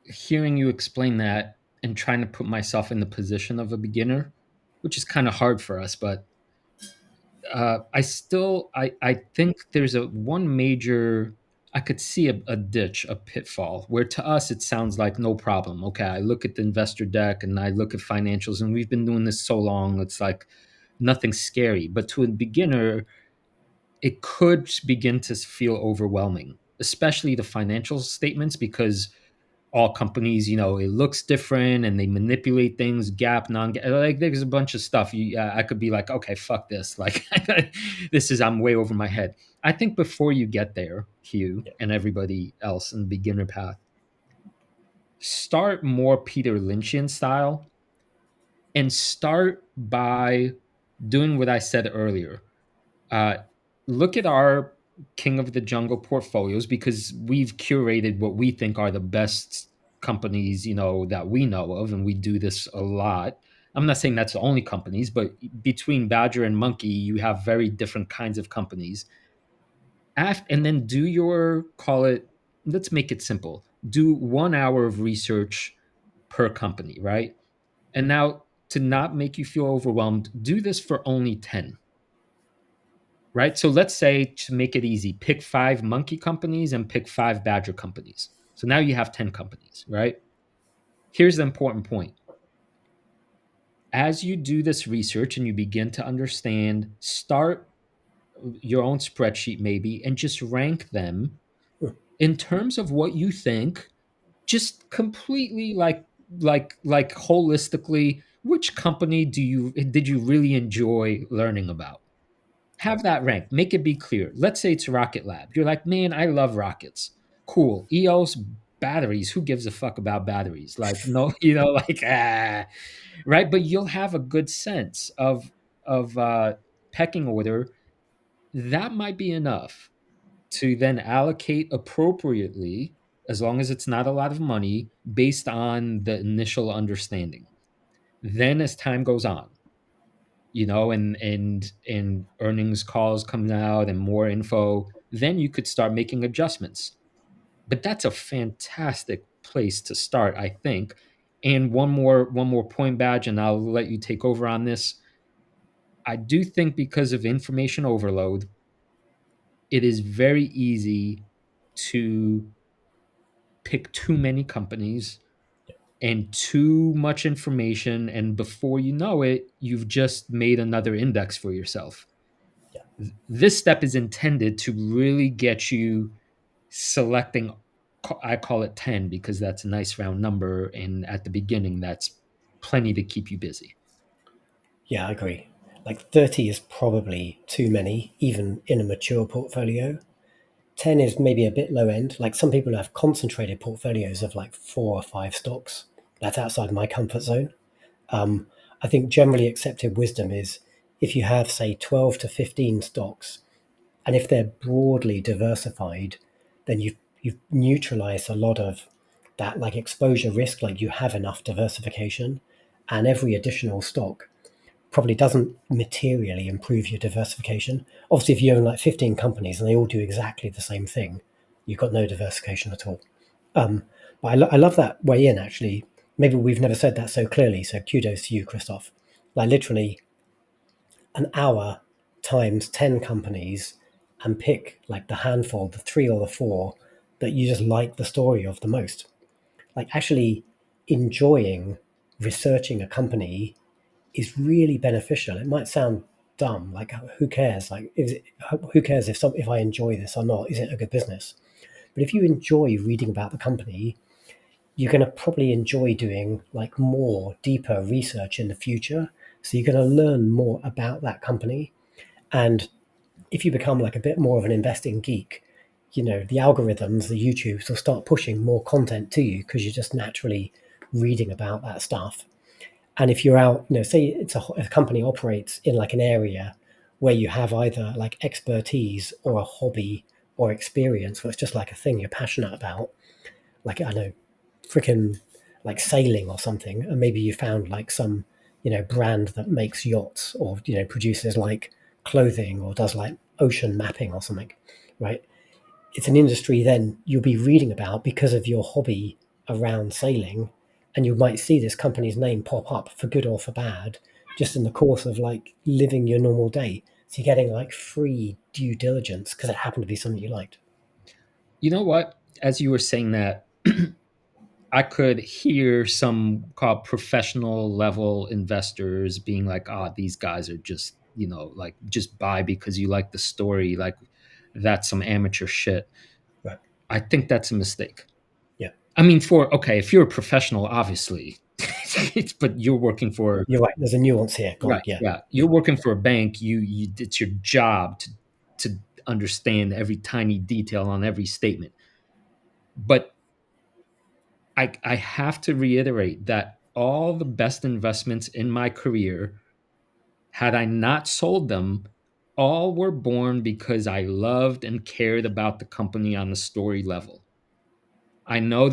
hearing you explain that and trying to put myself in the position of a beginner, which is kind of hard for us, but I think there's a one major I could see a ditch, a pitfall, where to us it sounds like no problem. Okay, I look at the investor deck and I look at financials, and we've been doing this so long, it's like nothing scary. But to a beginner, it could begin to feel overwhelming, especially the financial statements, because all companies, it looks different and they manipulate things, gap, non-gap. Like there's a bunch of stuff. I could be like, okay, fuck this. Like, I'm way over my head. I think before you get there, Hugh, Yeah. and everybody else in the beginner path, start more Peter Lynchian style and start by doing what I said earlier. Uh, Look at our King of the Jungle portfolios, because we've curated what we think are the best companies, that we know of, and we do this a lot. I'm not saying that's the only companies, but between Badger and Monkey, you have very different kinds of companies. And then do call it, let's make it simple. Do 1 hour of research per company, right? And now, to not make you feel overwhelmed, do this for only 10, right? So let's say, to make it easy, pick 5 monkey companies and pick 5 badger companies. So now you have 10 companies, right? Here's the important point. As you do this research and you begin to understand, start your own spreadsheet maybe and just rank them in terms of what you think, just completely like holistically, which company did you really enjoy learning about? Have that ranked. Make it be clear. Let's say it's Rocket Lab. You're like, man, I love rockets. Cool. EOS batteries. Who gives a fuck about batteries? Like, no, like right. But you'll have a good sense of pecking order. That might be enough to then allocate appropriately, as long as it's not a lot of money, based on the initial understanding. Then, as time goes on, and earnings calls come out and more info, then you could start making adjustments. But that's a fantastic place to start, I think. And one more point, Badge, and I'll let you take over on this. I do think, because of information overload, it is very easy to pick too many companies and too much information, and before you know it, you've just made another index for yourself. Yeah. This step is intended to really get you selecting. I call it 10 because that's a nice round number, and at the beginning that's plenty to keep you busy. Yeah, I agree. Like 30 is probably too many, even in a mature portfolio. 10 is maybe a bit low end. Like some people have concentrated portfolios of like 4 or 5 stocks. That's outside my comfort zone. Um, I think generally accepted wisdom is, if you have, say, 12 to 15 stocks, and if they're broadly diversified, then you've neutralized a lot of that like exposure risk. Like you have enough diversification, and every additional stock probably doesn't materially improve your diversification. Obviously, if you own like 15 companies and they all do exactly the same thing, you've got no diversification at all. But I love that way in, actually. Maybe we've never said that so clearly. So kudos to you, Krzysztof. Like literally an hour times 10 companies, and pick like the handful, the 3 or the 4 that you just like the story of the most. Like actually enjoying researching a company is really beneficial. It might sound dumb, like who cares? Like, who cares if I enjoy this or not? Is it a good business? But if you enjoy reading about the company, you're going to probably enjoy doing like more deeper research in the future. So you're going to learn more about that company. And if you become like a bit more of an investing geek, the algorithms, the YouTubes will start pushing more content to you because you're just naturally reading about that stuff. And if you're out, say it's a company operates in like an area where you have either like expertise or a hobby or experience where it's just like a thing you're passionate about, like I know, freaking like sailing or something, and maybe you found like some brand that makes yachts or produces like clothing or does like ocean mapping or something, right? It's an industry then you'll be reading about because of your hobby around sailing, and you might see this company's name pop up for good or for bad just in the course of like living your normal day. So you're getting like free due diligence because it happened to be something you liked. You know what? As you were saying that, I could hear some called professional level investors being like, "Ah, these guys are just, like just buy because you like the story. Like that's some amateur shit." Right. I think that's a mistake. Yeah. I mean, if you're a professional, obviously, but you're working for You're right. There's a nuance here. Go on. right, Yeah. yeah, you're working for a bank. It's your job to understand every tiny detail on every statement. But I have to reiterate that all the best investments in my career, had I not sold them, all were born because I loved and cared about the company on the story level. I know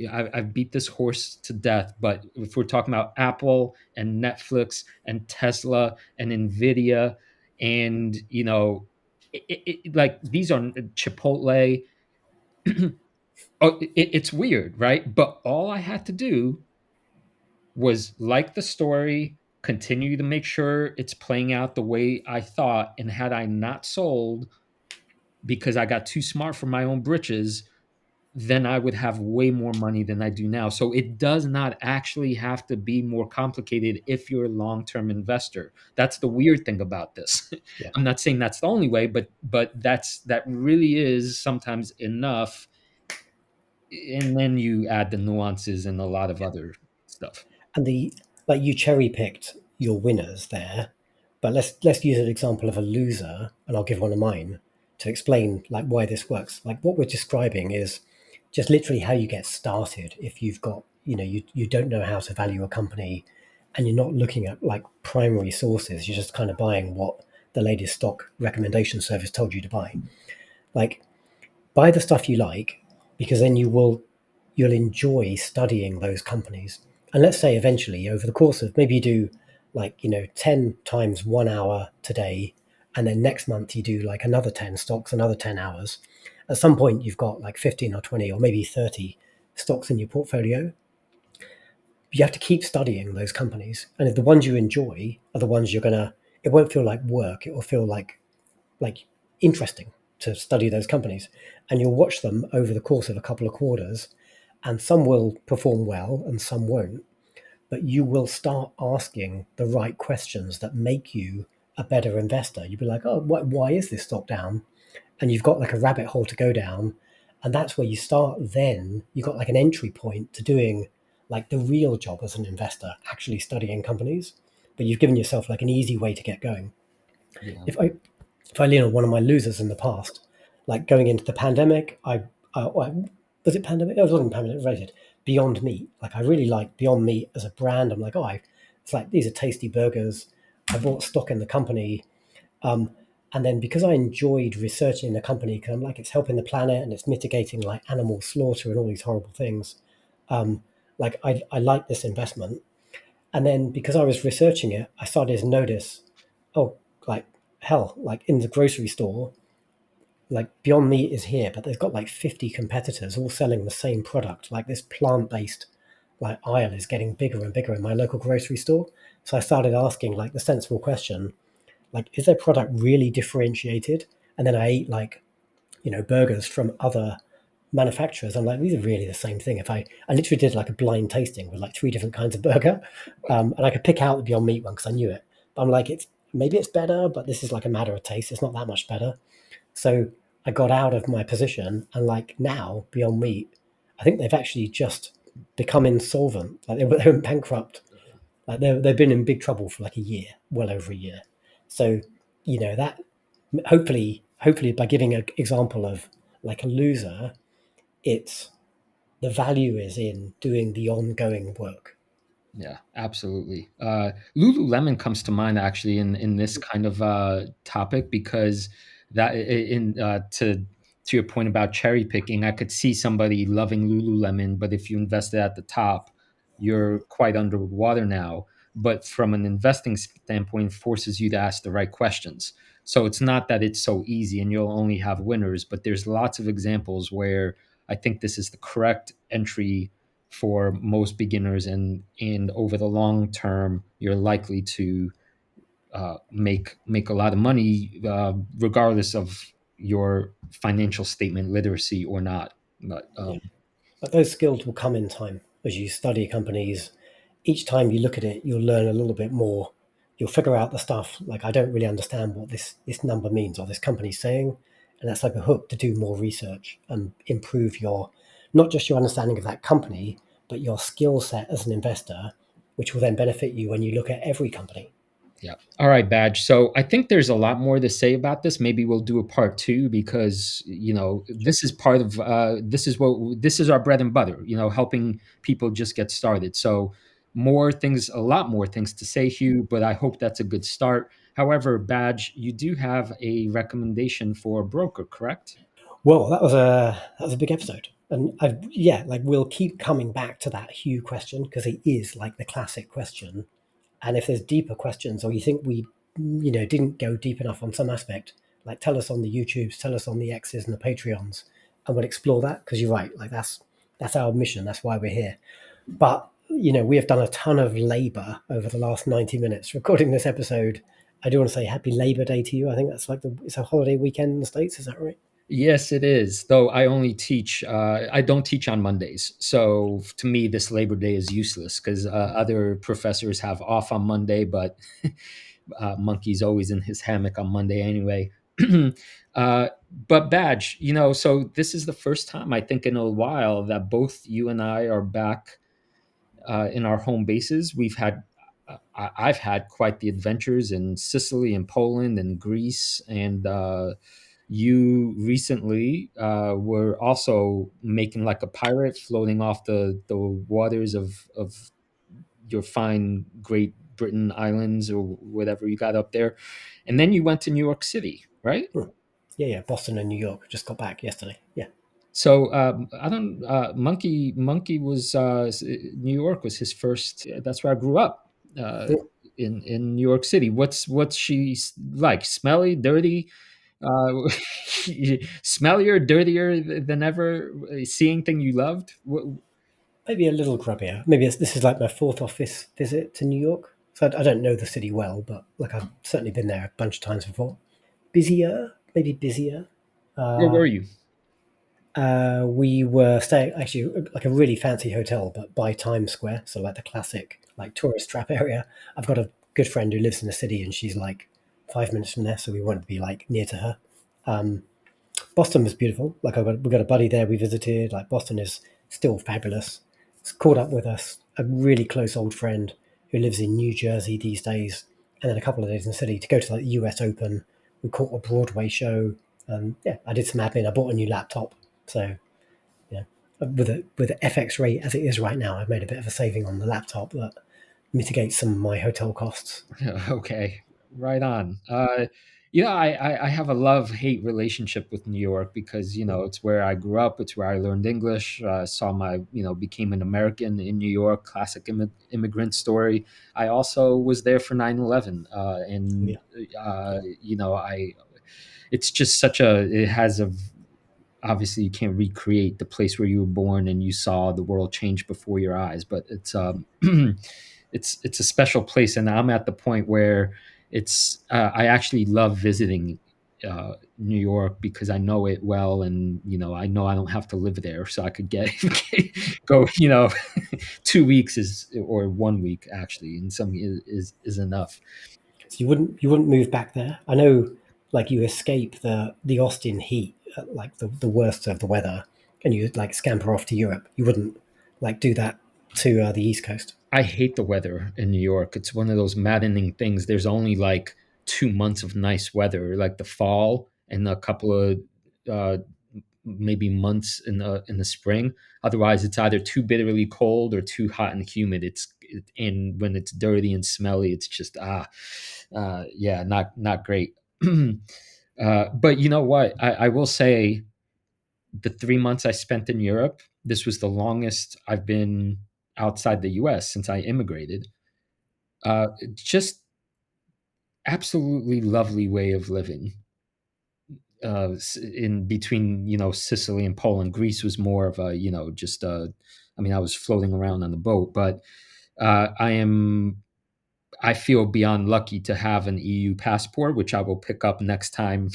I've beat this horse to death, but if we're talking about Apple and Netflix and Tesla and Nvidia, and like these are Chipotle. It's weird, right? But all I had to do was like the story, continue to make sure it's playing out the way I thought, and had I not sold because I got too smart for my own britches, then I would have way more money than I do now. So it does not actually have to be more complicated if you're a long-term investor. That's the weird thing about this. Yeah. I'm not saying that's the only way, but that really is sometimes enough. And then you add the nuances and a lot of other stuff. And the like you cherry picked your winners there, but let's use an example of a loser, and I'll give one of mine to explain like why this works. Like what we're describing is just literally how you get started if you've got you don't know how to value a company and you're not looking at like primary sources, you're just kind of buying what the latest stock recommendation service told you to buy. Like buy the stuff you like, because then you'll enjoy studying those companies. And let's say eventually over the course of maybe you do like 10 times 1 hour today, and then next month you do like another 10 stocks, another 10 hours. At some point you've got like 15 or 20 or maybe 30 stocks in your portfolio. You have to keep studying those companies, and if the ones you enjoy are the ones it won't feel like work, it will feel like interesting to study those companies, and you'll watch them over the course of a couple of quarters, and some will perform well and some won't, but you will start asking the right questions that make you a better investor. You'll be like, oh, why is this stock down? And you've got like a rabbit hole to go down, and that's where you start. Then you got like an entry point to doing like the real job as an investor, actually studying companies, but you've given yourself like an easy way to get going. Yeah. If I lean on one of my losers in the past, like going into the pandemic, was it pandemic? No, it wasn't pandemic related. Beyond Meat, like I really like Beyond Meat as a brand. I'm like, it's like these are tasty burgers. I bought stock in the company, um, and then because I enjoyed researching the company, because I'm like it's helping the planet and it's mitigating like animal slaughter and all these horrible things. Um, like I like this investment, and then because I was researching it, I started to notice, oh, like hell, like in the grocery store, like Beyond Meat is here, but they've got like 50 competitors all selling the same product. Like this plant-based like aisle is getting bigger and bigger in my local grocery store. So I started asking like the sensible question, like, is their product really differentiated? And then I ate like, burgers from other manufacturers. I'm like, these are really the same thing. I literally did like a blind tasting with like three different kinds of burger, and I could pick out the Beyond Meat one because I knew it. But I'm like, maybe it's better, but this is like a matter of taste. It's not that much better. So I got out of my position, and like now Beyond Meat, I think they've actually just become insolvent. Like they went bankrupt. Like they've been in big trouble for like a year, well over a year. So that hopefully by giving an example of like a loser, it's the value is in doing the ongoing work. Yeah, absolutely. Lululemon comes to mind actually in this kind of topic because that in to your point about cherry picking, I could see somebody loving Lululemon, but if you invested at the top, you're quite underwater now. But from an investing standpoint, forces you to ask the right questions. So it's not that it's so easy and you'll only have winners, but there's lots of examples where I think this is the correct entry for most beginners, and over the long term you're likely to make a lot of money regardless of your financial statement literacy or not. But Yeah. But those skills will come in time as you study companies. Each time you look at it, you'll learn a little bit more. You'll figure out the stuff like I don't really understand what this number means or this company's saying, and that's like a hook to do more research and improve your not just your understanding of that company, but your skill set as an investor, which will then benefit you when you look at every company. yeah. All right, Badge. So I think there's a lot more to say about this. Maybe we'll do a part two because this is part of this is our bread and butter. Helping people just get started. So a lot more things to say, Hugh. But I hope that's a good start. However, Badge, you do have a recommendation for a broker, correct? Well, that was a big episode, and yeah, like we'll keep coming back to that Hugh question because it is like the classic question. And if there's deeper questions or you think we, didn't go deep enough on some aspect, like tell us on the YouTubes, tell us on the X's and the Patreons, and we'll explore that because you're right. Like that's our mission. That's why we're here. But we have done a ton of labor over the last 90 minutes recording this episode. I do want to say Happy Labor Day to you. I think that's like it's a holiday weekend in the States. Is that right? Yes, it is. Though I only teach, I don't teach on Mondays. So to me, this Labor Day is useless because other professors have off on Monday, but Monkey's always in his hammock on Monday anyway. But Badge, so this is the first time I think in a while that both you and I are back in our home bases. I've had quite the adventures in Sicily and Poland and Greece, and you recently were also making like a pirate, floating off the waters of your fine Great Britain islands or whatever you got up there, and then you went to New York City, right? Hmm. Yeah, yeah. Boston and New York. Just got back yesterday. Yeah. So I don't. Monkey was New York was his first. That's where I grew up Yeah. in New York City. What's she like? Smelly, dirty, smellier, dirtier than ever. Seeing thing you loved. Maybe a little grubbier. Maybe this is like my fourth office visit to New York. So I don't know the city well, but like I've certainly been there a bunch of times before. Busier, maybe busier. Where were you? We were staying actually like a really fancy hotel, but by Times Square, so like the classic like tourist trap area. I've got a good friend who lives in the city, and she's like 5 minutes from there, so we wanted to be like near to her. Um, Boston was beautiful. Like we got a buddy there we visited. Like Boston is still fabulous. It's caught up with us a really close old friend who lives in New Jersey these days, and then a couple of days in the city to go to like the US Open. We caught a Broadway show. Yeah, I did some admin. I bought a new laptop. So yeah, with the FX rate as it is right now, I've made a bit of a saving on the laptop that mitigates some of my hotel costs. Okay, right on. I have a love hate relationship with New York because it's where I grew up. It's where I learned English. Saw my became an American in New York. Classic immigrant story. I also was there for 9/11, and Yeah. I. It's just such a. It has a obviously you can't recreate the place where you were born and you saw the world change before your eyes, but it's it's a special place, and I'm at the point where it's I actually love visiting New York because I know it well, and I know I don't have to live there, so I could get go 2 weeks is or 1 week actually, and some is enough. So you wouldn't move back there. I know, like you escape the Austin heat, like the worst of the weather, and you like scamper off to Europe. You wouldn't like do that to the East Coast. I hate the weather in New York. It's one of those maddening things. There's only like 2 months of nice weather, like the fall and a couple of uh, maybe months in the spring. Otherwise, it's either too bitterly cold or too hot and humid. And when it's dirty and smelly, it's just yeah, not great. But you know what? I will say, the 3 months I spent in Europe, this was the longest I've been outside the U.S. since I immigrated. Just absolutely lovely way of living. In between, Sicily and Poland. Greece was more of a, just I mean, I was floating around on the boat, but I feel beyond lucky to have an EU passport, which I will pick up next time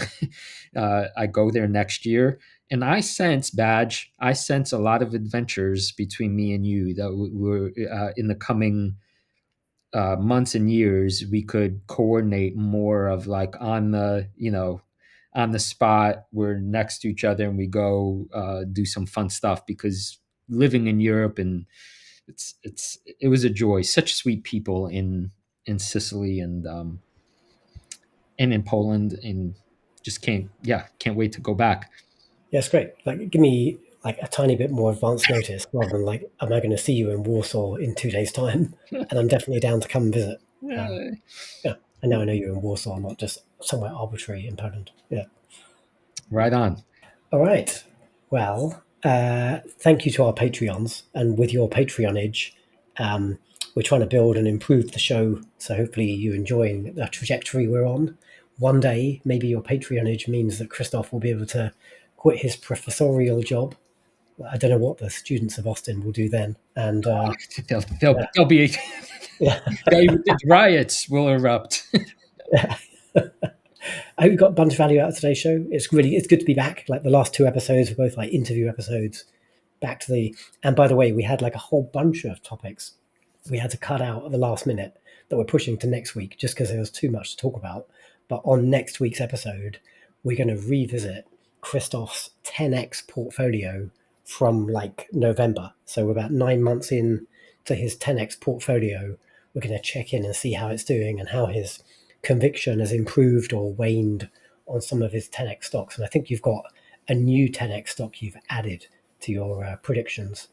I go there next year. And I sense a lot of adventures between me and you that we're in the coming months and years. We could coordinate more of like on the spot. We're next to each other and we go do some fun stuff, because living in Europe, and it was a joy. Such sweet people in Sicily and in Poland, and just can't wait to go back. Yeah, it's great. Like, give me like a tiny bit more advance notice rather than like, am I going to see you in Warsaw in 2 days' time? And I'm definitely down to come and visit. Yeah, and now I know you're in Warsaw, not just somewhere arbitrary in Poland. Yeah. Right on. All right. Well, thank you to our Patreons. And with your Patreonage, we're trying to build and improve the show. So hopefully you're enjoying the trajectory we're on. One day, maybe your Patreonage means that Krzysztof will be able to quit his professorial job. I don't know what the students of Austin will do then. And They'll be yeah. the riots will erupt. I hope you got a bunch of value out of today's show. It's good to be back. Like the last 2 episodes were both like interview episodes. And by the way, we had like a whole bunch of topics we had to cut out at the last minute that we're pushing to next week just because there was too much to talk about. But on next week's episode, we're going to revisit Krzysztof's 10x portfolio from like November. So we're about 9 months in to his 10x portfolio. We're going to check in and see how it's doing and how his conviction has improved or waned on some of his 10x stocks. And I think you've got a new 10x stock you've added to your predictions.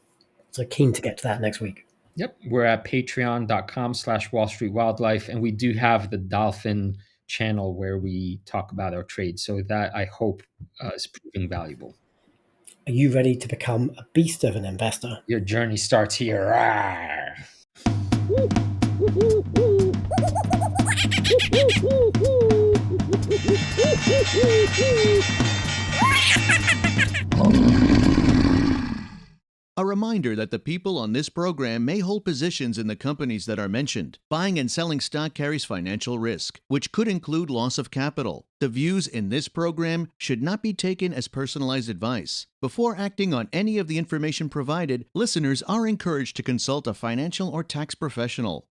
So keen to get to that next week. Yep. We're at patreon.com/Wall Street Wildlife. And we do have the Dolphin channel where we talk about our trades. So that, I hope, is proving valuable. Are you ready to become a beast of an investor? Your journey starts here. Rawr. A reminder that the people on this program may hold positions in the companies that are mentioned. Buying and selling stock carries financial risk, which could include loss of capital. The views in this program should not be taken as personalized advice. Before acting on any of the information provided, listeners are encouraged to consult a financial or tax professional.